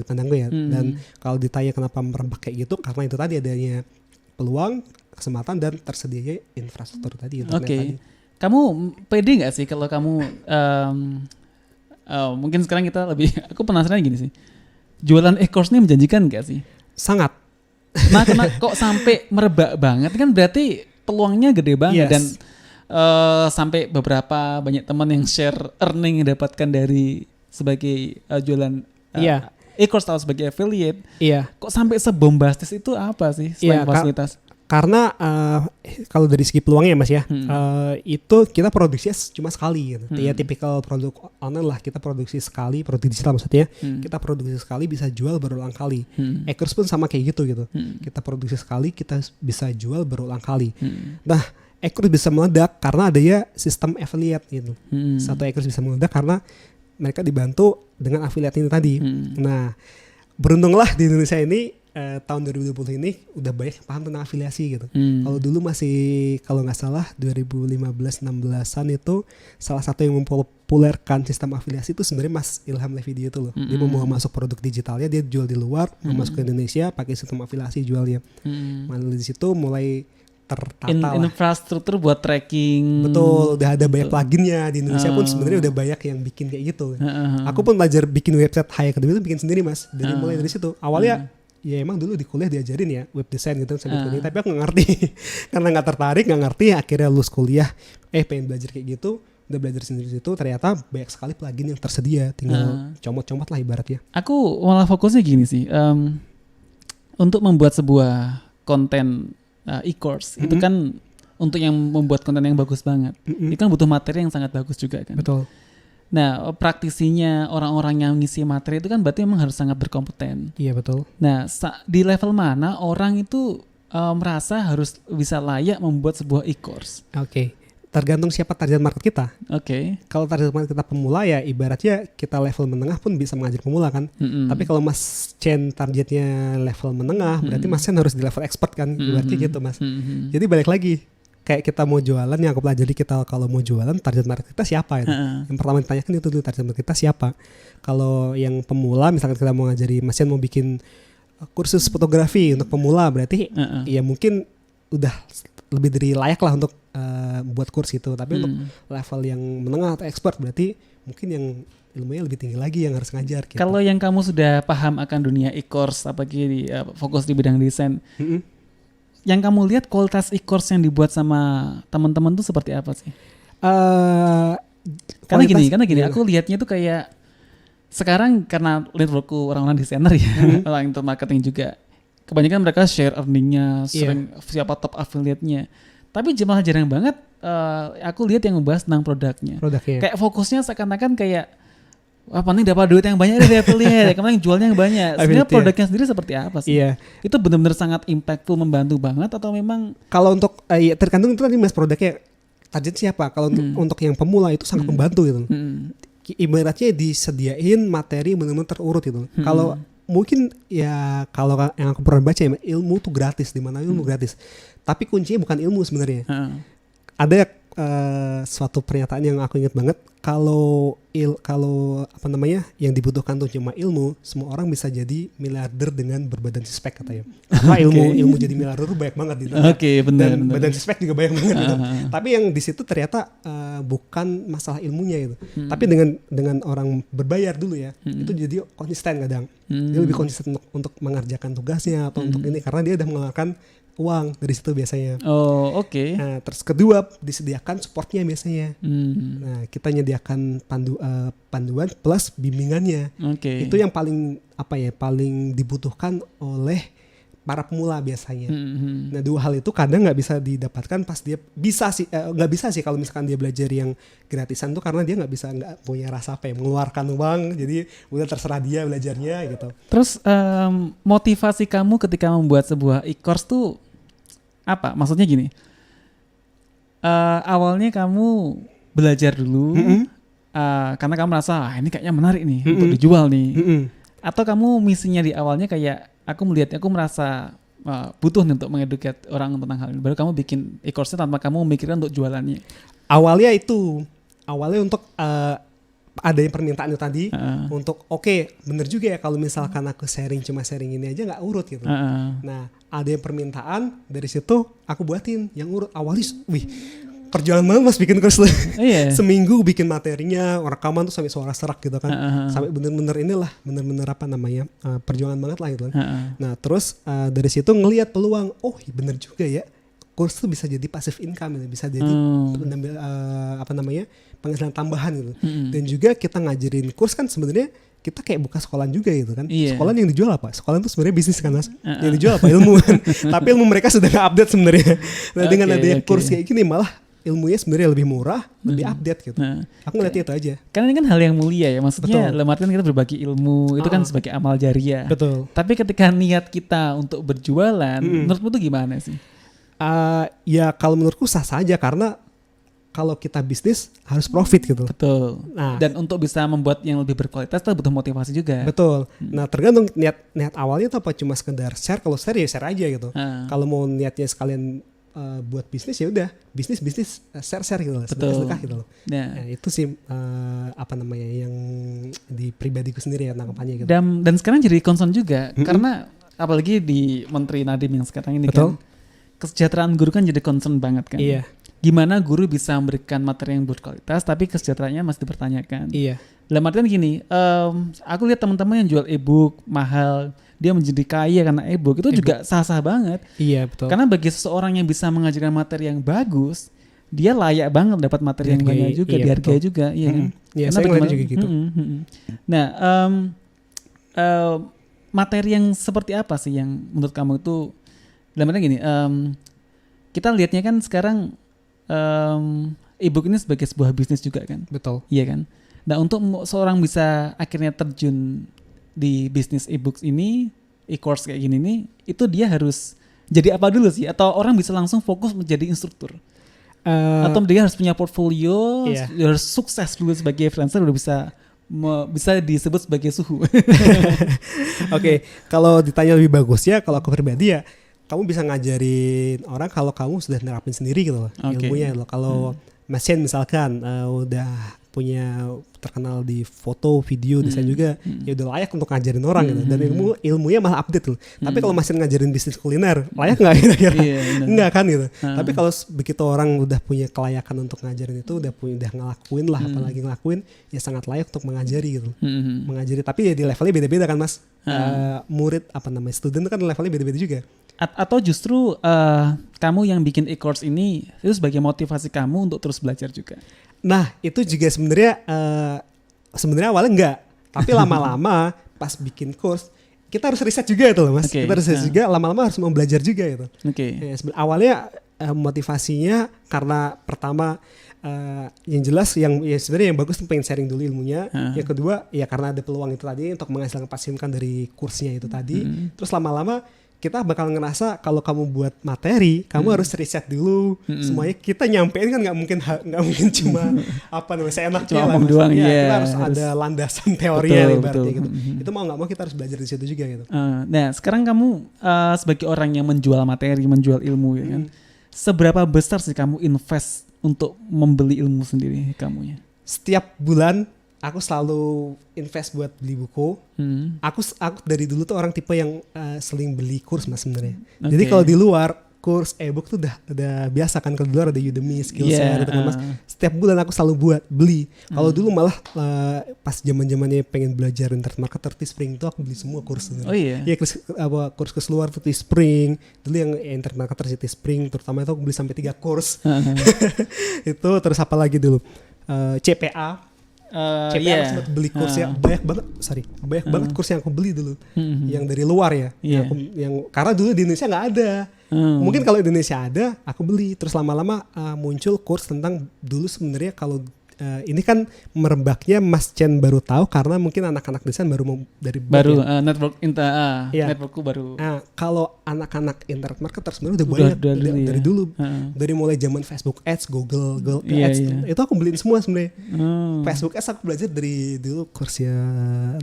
pandang gue ya. Dan kalau ditanya kenapa merebak kayak gitu, karena itu tadi adanya peluang, kesempatan dan tersedianya infrastruktur tadi. Oke. Kamu pede nggak sih kalau kamu mungkin sekarang kita lebih, aku penasaran gini sih, jualan e-course ini menjanjikan nggak sih? Sangat. Nah kok sampai merebak banget kan berarti peluangnya gede banget. Dan sampai beberapa banyak teman yang share earning yang dapatkan dari sebagai jualan e-course atau sebagai affiliate. Kok sampai sebombastis itu apa sih selain fasilitas? Karena kalau dari segi peluangnya Mas ya, itu kita produksinya cuma sekali gitu. Ya tipikal produk online lah, kita produksi sekali, produk digital maksudnya, kita produksi sekali bisa jual berulang kali. E-course pun sama kayak gitu. Kita produksi sekali, kita bisa jual berulang kali. Nah, e-course bisa meledak karena adanya sistem affiliate gitu. Satu e-course bisa meledak karena mereka dibantu dengan affiliate ini tadi. Nah, beruntunglah di Indonesia ini tahun 2020 ini udah banyak yang paham tentang afiliasi gitu. Kalau dulu masih, kalau nggak salah 2015-16an itu salah satu yang mempopulerkan sistem afiliasi itu sebenarnya Mas Ilham Levidi itu loh. Dia mau masuk produk digitalnya, dia jual di luar, mau masuk ke Indonesia pakai sistem afiliasi jualnya. Malah di situ mulai tertata infrastruktur buat tracking. Betul, udah ada banyak pluginnya di Indonesia pun sebenarnya udah banyak yang bikin kayak gitu. Aku pun belajar bikin website Hai Academy itu bikin sendiri Mas. Mulai dari situ. Awalnya ya emang dulu di kuliah diajarin ya web design gitu tapi aku nggak ngerti karena nggak tertarik, nggak ngerti, akhirnya lulus kuliah pengen belajar kayak gitu, udah belajar sendiri situ, ternyata banyak sekali plugin yang tersedia, tinggal comot-comot lah ibaratnya. Aku malah fokusnya gini sih, untuk membuat sebuah konten e-course itu kan untuk yang membuat konten yang bagus banget, itu kan butuh materi yang sangat bagus juga kan. Betul. Nah, praktisinya orang-orang yang ngisi materi itu kan berarti memang harus sangat berkompeten. Iya betul. Nah, di level mana orang itu merasa harus bisa layak membuat sebuah e-course? Oke. Tergantung siapa target market kita. Kalau target market kita pemula ya ibaratnya kita level menengah pun bisa mengajak pemula kan. Tapi kalau Mas Chen targetnya level menengah, berarti Mas Chen harus di level expert kan. Ibaratnya gitu Mas. Jadi balik lagi. Kayak kita mau jualan, yang aku pelajari kita kalau mau jualan target market kita siapa ya? Yang pertama ditanyakan itu dulu, target market kita siapa. Kalau yang pemula misalkan kita mau ngajari Mas Chen mau bikin kursus fotografi untuk pemula, berarti ya mungkin udah lebih dari layak lah untuk buat kurs itu. Tapi untuk level yang menengah atau expert berarti mungkin yang ilmunya lebih tinggi lagi yang harus ngajar gitu. Kalau yang kamu sudah paham akan dunia e-course apalagi fokus di bidang desain, yang kamu lihat kualitas e-course yang dibuat sama teman-teman tuh seperti apa sih? Karena gini, aku lihatnya tuh kayak sekarang karena networkku orang-orang desainer ya, orang untuk marketing juga, kebanyakan mereka share earningnya, sering siapa top affiliate-nya. Tapi malah jarang banget aku lihat yang membahas tentang produknya. Kayak fokusnya seakan-akan kayak wah penting dapat duit yang banyak dari affiliate, kemarin jualnya yang banyak. Sebenarnya produknya sendiri seperti apa sih? Itu benar-benar sangat impactful, membantu banget atau memang? Kalau untuk tergantung itu tadi Mas produknya target siapa. Kalau untuk yang pemula itu sangat membantu gitu. ibaratnya disediain materi benar-benar terurut gitu. Kalau mungkin ya kalau yang aku pernah baca ya, ilmu tuh gratis, di mana ilmu gratis. Tapi kuncinya bukan ilmu sebenarnya. Ada suatu pernyataan yang aku ingat banget, kalau apa namanya yang dibutuhkan tuh cuma ilmu, semua orang bisa jadi miliarder dengan berbadan six-pack katanya. Karena ilmu jadi miliarder tuh banyak banget di dunia. Dan badan six-pack juga banyak banget gitu. Tapi yang di situ ternyata bukan masalah ilmunya gitu. Tapi dengan orang berbayar dulu ya, itu jadi konsisten kadang. Dia lebih konsisten untuk mengerjakan tugasnya atau untuk ini, karena dia udah mengeluarkan uang dari situ biasanya. Nah, terus kedua disediakan supportnya biasanya. Nah, kita nyediakan panduan plus bimbingannya. Itu yang paling paling dibutuhkan oleh para pemula biasanya. Nah, dua hal itu kadang nggak bisa didapatkan pas dia nggak bisa sih kalau misalkan dia belajar yang gratisan tuh, karena dia nggak punya rasa mengeluarkan uang, jadi udah terserah dia belajarnya gitu. Terus motivasi kamu ketika membuat sebuah e-course tuh apa? Maksudnya gini, awalnya kamu belajar dulu karena kamu merasa ini kayaknya menarik nih untuk dijual nih, atau kamu misinya di awalnya kayak aku merasa butuh nih untuk mengeduket orang tentang hal ini, baru kamu bikin e-course-nya tanpa kamu memikirkan untuk jualannya? Awalnya untuk ada yang permintaan itu tadi untuk bener juga ya kalau misalkan aku cuma sharing ini aja nggak urut gitu. Nah, ada yang permintaan, dari situ aku buatin yang urut. Awalnya perjuangan banget mas bikin course seminggu bikin materinya, rekaman tuh sampai suara serak gitu kan, sampai bener-bener perjuangan banget lah gitu kan. Nah, terus dari situ ngelihat peluang, bener juga ya, course tuh bisa jadi passive income gitu, bisa jadi penghasilan tambahan gitu. Dan juga kita ngajarin course kan sebenarnya kita kayak buka sekolah juga gitu kan. Sekolah yang dijual apa? Sekolah itu sebenarnya bisnis kan mas. Yang dijual apa? Ilmu kan. Tapi ilmu mereka sudah nggak update sebenarnya. Nah, dengan adanya course kayak gini malah ilmunya sebenarnya lebih murah, lebih update gitu. Aku ngeliatnya itu aja. Karena ini kan hal yang mulia ya, maksudnya dalam artian kita berbagi ilmu itu kan sebagai amal jariah. Betul. Tapi ketika niat kita untuk berjualan, menurutmu tuh gimana sih? Ya kalau menurutku sah saja, karena kalau kita bisnis harus profit gitu. Betul. Nah, dan untuk bisa membuat yang lebih berkualitas kita butuh motivasi juga. Betul. Nah, tergantung niat awalnya itu apa, cuma sekedar share. Kalau share ya share aja gitu. Kalau mau niatnya sekalian buat bisnis ya udah bisnis share gitu, sedekah gitu loh. Nah, itu sih yang di pribadiku sendiri ya tanggapannya gitu. Dan sekarang jadi concern juga karena apalagi di Menteri Nadiem yang sekarang ini kan kesejahteraan guru kan jadi concern banget kan. Iya. Gimana guru bisa memberikan materi yang berkualitas tapi kesejahteraannya masih dipertanyakan. Iya. Dalam artian gini, aku lihat teman-teman yang jual e-book mahal, dia menjadi kaya karena e-book itu juga sah-sah banget. Iya betul. Karena bagi seseorang yang bisa mengajarkan materi yang bagus, dia layak banget dapat materi yang banyak juga, dihargai juga, iya kan? Iya, saya ngeliat juga gitu. Nah, materi yang seperti apa sih yang menurut kamu itu, dalam artian gini, kita lihatnya kan sekarang e-book ini sebagai sebuah bisnis juga kan? Betul. Iya kan? Nah, untuk seorang bisa akhirnya terjun di bisnis e-books ini, e-course kayak gini nih, itu dia harus jadi apa dulu sih? Atau orang bisa langsung fokus menjadi instruktur? Atau dia harus punya portfolio, dia harus sukses dulu sebagai freelancer, udah bisa disebut sebagai suhu. Oke, kalau ditanya lebih bagus ya, kalau aku pribadi ya, kamu bisa ngajarin orang kalau kamu sudah nerapin sendiri gitu loh, ilmunya loh. Kalau mesin misalkan udah punya terkenal di foto, video, desain juga, ya udah layak untuk ngajarin orang gitu. Dan ilmunya malah update loh. Tapi kalau masih ngajarin bisnis kuliner, layak nggak kira-kira? Enggak kan gitu. Tapi kalau begitu orang udah punya kelayakan untuk ngajarin itu, udah ngelakuin lah, apalagi ngelakuin, ya sangat layak untuk mengajari gitu. Mengajari, tapi ya di levelnya beda-beda kan mas. Murid student kan levelnya beda-beda juga. Atau justru kamu yang bikin e-course ini itu sebagai motivasi kamu untuk terus belajar juga? Nah, itu juga sebenarnya awalnya enggak, tapi lama-lama pas bikin course kita harus riset juga itu loh mas. Kita harus riset juga, lama-lama harus mau belajar juga itu. Awalnya motivasinya karena pertama yang jelas sebenarnya yang bagus tuh pengen sharing dulu ilmunya. Yang kedua ya karena ada peluang itu tadi untuk menghasilkan passive income dari kursnya itu tadi. Terus lama-lama kita bakal ngerasa kalau kamu buat materi, kamu harus riset dulu. Semuanya kita nyampein kan nggak mungkin cuma apa namanya seenaknya cuma ngomong doang. Kita harus ada landasan teorinya ibaratnya gitu. Itu mau nggak mau kita harus belajar di situ juga gitu. Nah, sekarang kamu sebagai orang yang menjual materi, menjual ilmu ya kan. Seberapa besar sih kamu invest untuk membeli ilmu sendiri kamunya? Setiap bulan aku selalu invest buat beli buku. Aku dari dulu tuh orang tipe yang sering beli kurs mas sebenarnya. Jadi kalau di luar kurs e-book tuh udah biasa kan, kalau di luar ada Udemy, Skillshare gitu kan mas. Setiap bulan aku selalu beli. Kalau dulu malah pas zaman-zamannya pengen belajar internet marketer Teespring tuh aku beli semua kurs. Oh iya. Iya kurs keluar tuh Teespring. Dulu yang internet marketer sih Teespring, terutama itu aku beli sampai 3 kurs. Itu terus apa lagi dulu? CPA. CPA aku sempat beli kursnya banyak banget kurs yang aku beli dulu yang dari luar ya, yang karena dulu di Indonesia nggak ada. Mungkin kalau di Indonesia ada aku beli, terus lama-lama muncul kurs tentang dulu sebenarnya kalau ini kan merebaknya Mas Chen baru tahu karena mungkin anak-anak desain networkku baru. Kalau anak-anak internet marketer sebenarnya udah banyak dari dulu. Dari mulai zaman Facebook Ads, Google Ads, itu aku beliin semua sebenarnya. Facebook Ads aku belajar dari dulu kursnya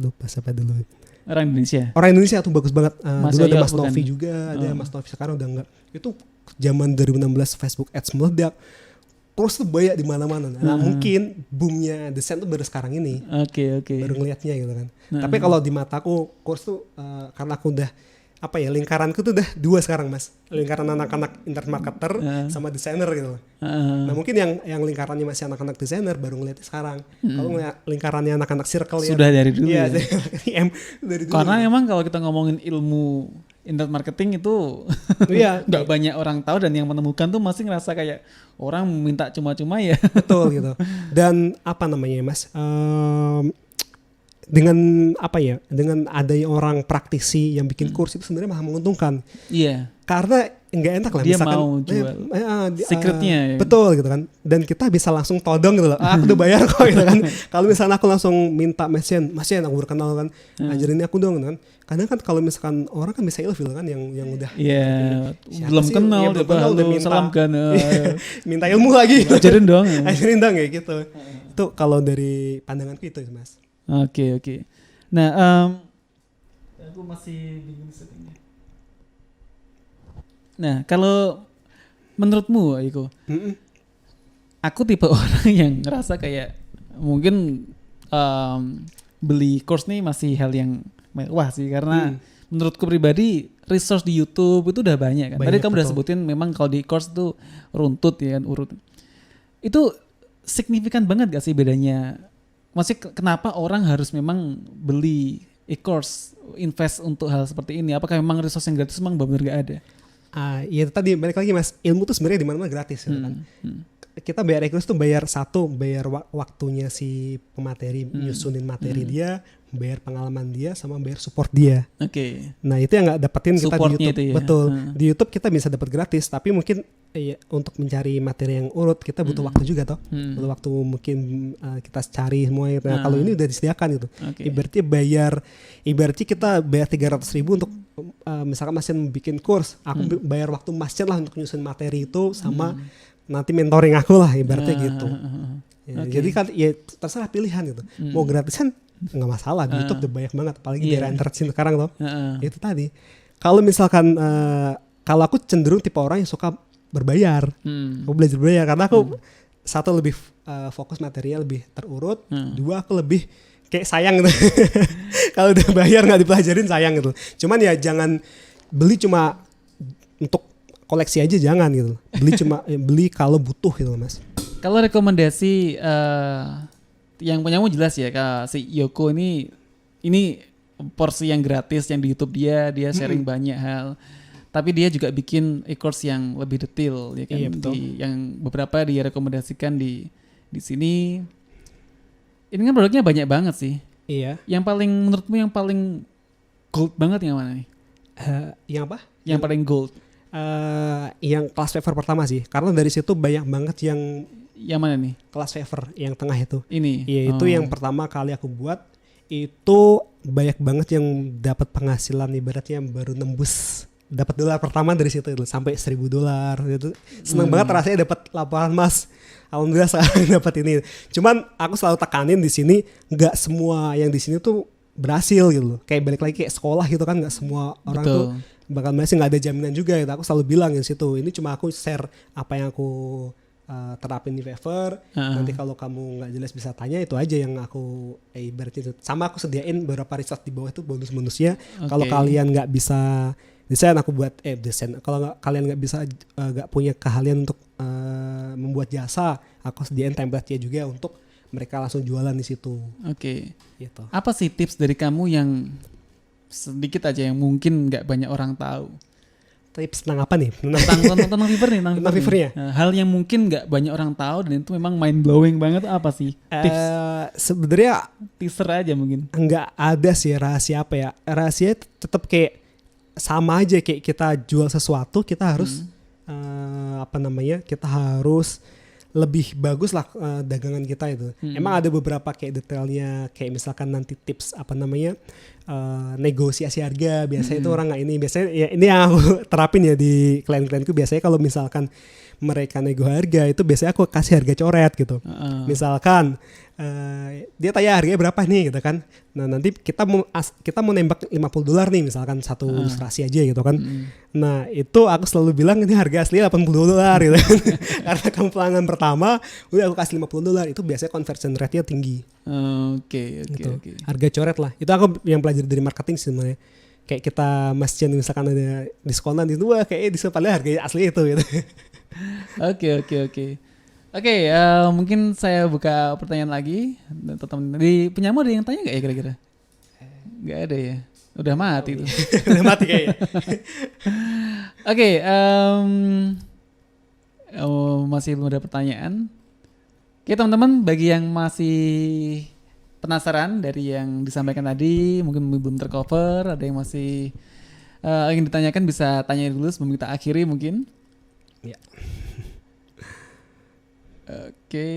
lupa siapa dulu. Orang Indonesia tuh bagus banget. Dulu ada Mas Novi juga, ada Mas Novi, sekarang udah enggak. Itu zaman 2016 Facebook Ads meledak. Kurs tuh banyak di mana-mana. Nah, mungkin boomnya desain tuh baru sekarang ini. Oke. Baru ngelihatnya gitu kan. Tapi kalau di mataku kurs tuh karena aku udah lingkaranku tuh udah 2 sekarang mas. Lingkaran anak-anak internet marketer sama desainer gitu. Nah mungkin yang lingkarannya masih anak-anak desainer baru ngeliatnya sekarang. Kalau lingkarannya anak-anak circle sudah dari dulu ya. Dari dulu. Karena emang kalau kita ngomongin ilmu internet marketing itu nggak banyak orang tahu, dan yang menemukan tuh masih ngerasa kayak orang minta cuma-cuma ya. Betul gitu. Dan apa namanya mas? Dengan adanya orang praktisi yang bikin kurs itu sebenarnya malah menguntungkan. Iya. Karena nggak enak lah dia misalkan mau jual secretnya ya. Betul gitu kan. Dan kita bisa langsung todong gitu loh. Aku udah bayar kok gitu kan. Kalau misalnya aku langsung minta Mas Chen aku berkenal kan, ajarin aku dong gitu kan. Kadang kan kalau misalkan orang kan bisa ilfil kan yang udah belum kenal udah minta salam kan. Minta ilmu lagi. Ajarin dong kayak gitu. Itu kalau dari pandanganku itu mas. Oke. Nah, aku masih bingung settingnya. Nah, kalau menurutmu, Iko, aku tipe orang yang ngerasa kayak mungkin beli course nih masih hal yang mewah sih, karena menurutku pribadi resource di YouTube itu udah banyak kan. Tadi kamu udah sebutin memang kalau di course tuh runtut ya kan, urut. Itu signifikan banget gak sih bedanya? Maksudnya kenapa orang harus memang beli e-course, invest untuk hal seperti ini? Apakah memang resource yang gratis memang benar-benar gak ada? Ya tadi balik lagi mas, ilmu tuh sebenarnya di mana-mana gratis gitu kan. Kita bayar e-course tuh bayar waktunya si pemateri, nyusunin materi dia, bayar pengalaman dia, sama bayar support dia. Oke. Nah itu yang nggak dapetin kita di YouTube. Ya? Betul. Di YouTube kita bisa dapat gratis, tapi mungkin untuk mencari materi yang urut kita butuh waktu juga toh. Butuh waktu mungkin kita cari semuanya. Nah kalau ini udah disediakan gitu. Ibaratnya kita bayar 300.000 untuk misalkan Mas Chen bikin kurs, aku bayar waktu Mas Chen lah untuk nyusun materi itu sama nanti mentoring aku lah ibaratnya gitu. Jadi kan ya terserah pilihan gitu. Mau gratisan nggak masalah, di YouTube udah banyak banget, apalagi di era internet sekarang loh. Itu tadi. Kalau misalkan kalau aku cenderung tipe orang yang suka berbayar. Aku belajar berbayar karena aku satu lebih fokus material lebih terurut, dua aku lebih kayak sayang gitu. Kalau udah bayar nggak dipelajarin sayang gitu. Cuman ya jangan beli cuma untuk koleksi aja, jangan gitu. Beli kalau butuh gitu mas. Kalau rekomendasi yang punyamu jelas ya Kak, si Yoko ini porsi yang gratis yang di YouTube dia sharing banyak hal. Tapi dia juga bikin e-course yang lebih detail ya kan. Iya, betul. Yang beberapa dia rekomendasikan di sini. Ini kan produknya banyak banget sih. Iya. Menurutmu yang paling gold banget yang mana nih? Yang apa? Yang paling gold. Yang kelas favor pertama sih. Karena dari situ banyak banget yang mana nih? Kelas favor yang tengah itu. Ini. Iya, itu yang pertama kali aku buat. Itu banyak banget yang dapat penghasilan ibaratnya baru nembus dapat dolar pertama dari situ itu sampai $1,000 gitu. Seneng banget rasanya dapat laporan Mas. Alhamdulillah sekarang dapat ini. Cuman aku selalu tekanin di sini nggak semua yang di sini tuh berhasil gitu loh. Kayak balik lagi kayak sekolah gitu kan, nggak semua orang tuh bakal berhasil, nggak ada jaminan juga gitu. Aku selalu bilang di situ. Ini cuma aku share apa yang aku terapin di Fiverr. Nanti kalau kamu nggak jelas bisa tanya, itu aja yang aku ibaratnya itu. Sama aku sediain beberapa resource di bawah itu bonus-bonusnya. Kalau kalian nggak bisa desain, aku buat desain. Kalau kalian nggak bisa nggak punya keahlian untuk membuat jasa, aku sediain template-nya juga untuk mereka langsung jualan di situ. Oke. Gitu. Apa sih tips dari kamu yang sedikit aja yang mungkin nggak banyak orang tahu? Tips tentang apa nih? Tentang Fiverr nih, tentang Fiverr-nya. Hal yang mungkin nggak banyak orang tahu dan itu memang mind blowing banget, apa sih? Tips Sebenarnya teaser aja mungkin. Nggak ada sih rahasia apa ya. Rahasia tetap kayak sama aja, kayak kita jual sesuatu kita harus kita harus lebih bagus lah dagangan kita itu. Emang ada beberapa kayak detailnya, kayak misalkan nanti tips negosiasi harga. Biasanya itu orang nggak ini. Biasanya ya ini yang aku terapin ya di klien-klienku. Biasanya kalau misalkan mereka nego harga itu biasanya aku kasih harga coret gitu. Misalkan dia tanya harganya berapa nih gitu kan. Nah nanti kita mau nembak $50 nih misalkan satu ilustrasi aja gitu kan. Nah itu aku selalu bilang ini harga asli $80 gitu kan. Karena kamu pelanggan pertama udah aku kasih $50, itu biasanya conversion rate-nya tinggi. Oke. Harga coret lah. Itu aku yang pelajari dari marketing sebenarnya. Kayak kita masjid misalkan ada diskonan itu, wah kayaknya diskon padahal harganya asli itu gitu. Oke, mungkin saya buka pertanyaan lagi. Di penyamu ada yang tanya nggak ya kira-kira? Nggak ada ya? Udah mati tuh. Udah mati kayaknya. Oke, masih belum ada pertanyaan. Oke teman-teman, bagi yang masih penasaran dari yang disampaikan tadi, mungkin belum tercover, ada yang masih ingin ditanyakan, bisa tanya dulu sebelum kita akhiri mungkin. Ya. Oke.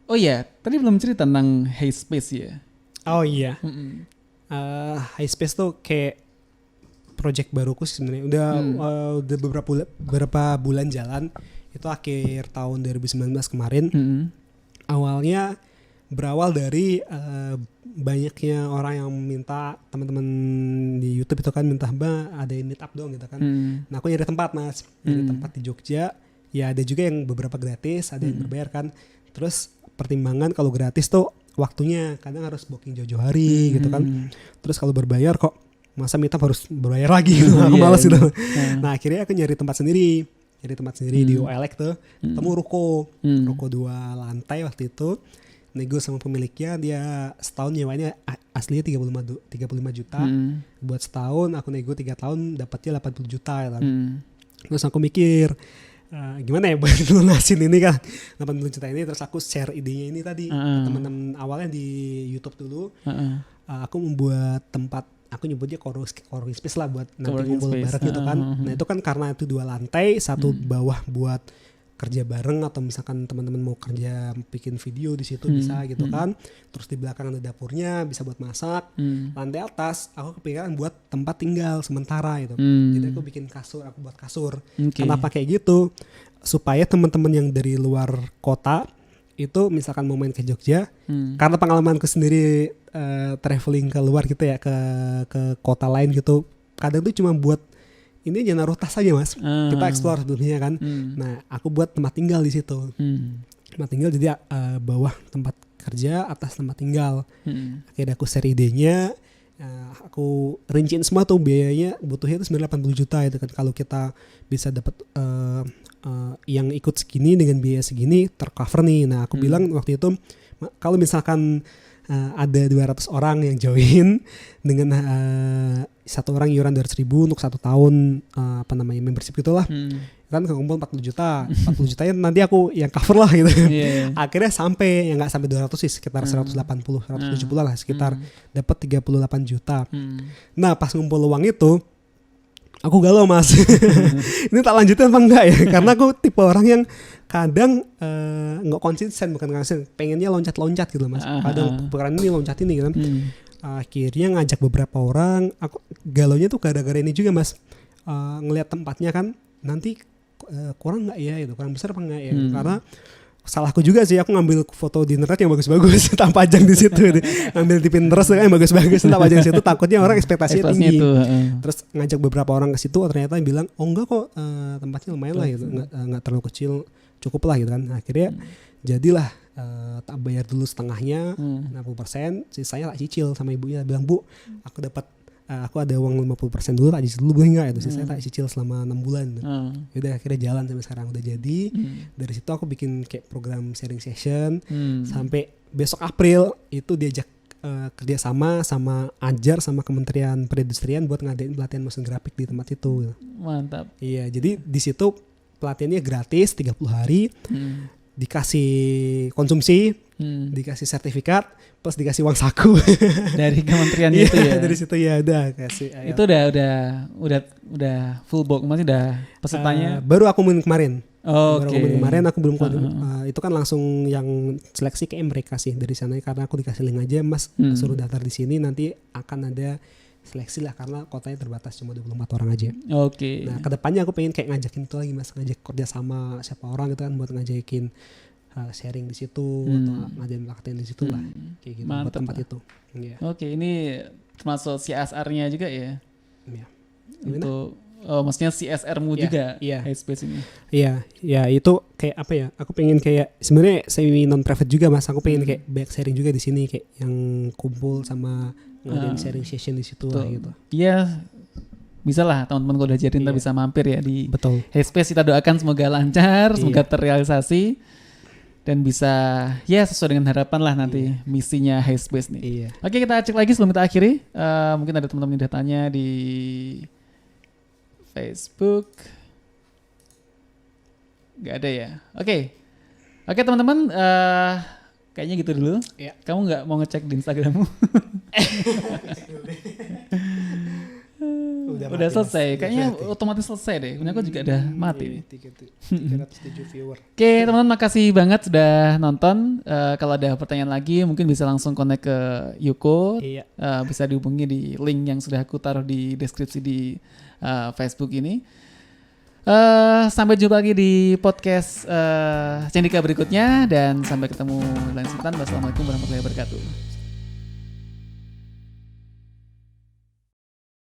Oh ya, tadi belum cerita tentang Hispace ya. Oh iya. Hispace tuh kayak project baruku sih sebenarnya. Udah beberapa bulan jalan. Itu akhir tahun 2019 kemarin. Awalnya berawal dari banyaknya orang yang minta, teman-teman di YouTube itu kan minta ada yang meet up dong gitu kan. Nah aku nyari tempat Mas, nyari tempat di Jogja. Ya ada juga yang beberapa gratis, ada yang berbayar kan. Terus pertimbangan kalau gratis tuh waktunya kadang harus booking jauh-jauh hari gitu kan. Terus kalau berbayar kok masa meet up harus berbayar lagi gitu. Aku malas gitu. Nah akhirnya aku nyari tempat sendiri. Di OLX tuh, ketemu ruko 2 lantai waktu itu. Nego sama pemiliknya, dia setahun nyewanya aslinya 35 juta. Buat setahun aku nego 3 tahun dapatnya 80 juta ya kan. Terus aku mikir gimana ya buat lunasin ini kan 80 juta ini. Terus aku share idenya ini tadi teman-teman awalnya di YouTube dulu. Aku membuat tempat, aku nyebutnya co-working space lah buat nanti ngumpul bareng gitu kan. Nah itu kan karena itu 2 lantai, satu bawah buat kerja bareng atau misalkan teman-teman mau kerja bikin video di situ bisa gitu kan. Terus di belakang ada dapurnya bisa buat masak. Lantai atas aku kepikiran buat tempat tinggal sementara gitu. Jadi aku bikin kasur, aku buat kasur. Kenapa kayak gitu? Supaya teman-teman yang dari luar kota itu misalkan mau main ke Jogja, karena pengalamanku sendiri traveling keluar gitu ya ke kota lain gitu, kadang tuh cuma buat ini aja naruh tas aja Mas, kita explore sebelumnya kan. Nah aku buat tempat tinggal di situ, tempat tinggal jadi bawah tempat kerja, atas tempat tinggal. Akhirnya aku share idenya, aku rinciin semua tuh biayanya, butuhnya tuh 80 juta itu kan. Kalau kita bisa dapat yang ikut segini dengan biaya segini tercover nih. Nah aku bilang waktu itu kalau misalkan ada 200 orang yang join dengan satu orang iuran 200.000 untuk 1 tahun membership gitulah, kan kekumpul 40 juta. 40 jutanya nanti aku yang cover lah gitu. Akhirnya sampai, ya nggak sampai 200 sih, sekitar 170 lah, sekitar dapat 38 juta. Nah pas ngumpul uang itu aku galau Mas. Ini tak lanjutin apa enggak ya? Karena aku tipe orang yang kadang bukan konsisten, pengennya loncat-loncat gitu Mas. Kadang peran ini loncat ini gitu kan. akhirnya ngajak beberapa orang. Aku galaunya tuh gara-gara ini juga Mas, ngelihat tempatnya kan nanti kurang nggak ya itu, kurang besar apa nggak ya, karena salahku juga sih, aku ngambil foto di internet yang bagus-bagus tak pajang di situ, ngambil di Pinterest yang bagus-bagus tak pajang di situ, takutnya orang ekspektasinya tinggi. Terus ngajak beberapa orang ke situ, ternyata bilang oh enggak kok, tempatnya lumayan lah gitu, nggak terlalu kecil, cukup lah gitu kan. Akhirnya jadilah tak bayar dulu setengahnya, 60%, sisanya tak cicil sama ibunya. Bilang Bu, aku ada uang 50% dulu, tak cicil dulu boleh nggak? Itu sisanya tak cicil selama 6 bulan. Udah akhirnya jalan sampai sekarang udah jadi. Dari situ aku bikin kayak program sharing session, sampai besok April itu diajak kerjasama sama Ajar sama Kementerian Perindustrian buat ngadain pelatihan motion grafik di tempat itu. Mantap. Iya, jadi di situ pelatihannya gratis 30 hari. Dikasih konsumsi, dikasih sertifikat, plus dikasih uang saku dari kementerian itu ya. Dari situ ya udah kasih. Itu udah full box, masih udah pesertanya. Baru aku main kemarin. Baru aku main kemarin, aku belum itu kan langsung yang seleksi kayak mereka sih dari sana, karena aku dikasih link aja Mas, suruh daftar di sini, nanti akan ada seleksi lah karena kotanya terbatas cuma 24 orang aja. Nah kedepannya aku pengen kayak ngajakin itu lagi Mas, ngajak kerja sama siapa orang gitu kan buat ngajakin sharing di situ atau ngadain pelatihan di situ lah, kayak gitu. Mantap buat tempat lah. Itu. Yeah. Ini termasuk CSR-nya juga ya. Iya. Untuk maksudnya CSR-mu juga Headspace ini. Iya, itu kayak apa ya? Aku pengen kayak sebenarnya semi non profit juga Mas. Aku pengen kayak banyak sharing juga di sini, kayak yang kumpul sama ngadain sharing session di situ lah gitu. Iya, bisa lah teman-teman kalau udah jadi ntar bisa mampir ya di Headspace. Kita doakan semoga lancar, semoga terrealisasi dan bisa ya sesuai dengan harapan lah nanti misinya Headspace nih. Oke, kita cek lagi sebelum kita akhiri. Mungkin ada teman-teman yang udah tanya di Facebook. Gak ada ya. Oke teman-teman, kayaknya gitu dulu. Kamu nggak mau ngecek di Instagrammu? Udah selesai. Kayaknya otomatis selesai deh. Punya aku juga udah mati. 307 viewer. Oke teman-teman, makasih banget sudah nonton. Kalau ada pertanyaan lagi mungkin bisa langsung connect ke Yuko. Bisa dihubungi di link yang sudah aku taruh di deskripsi di Facebook ini. Sampai jumpa lagi di podcast Cendika berikutnya, dan sampai ketemu lain kesempatan. Wassalamualaikum warahmatullahi wabarakatuh.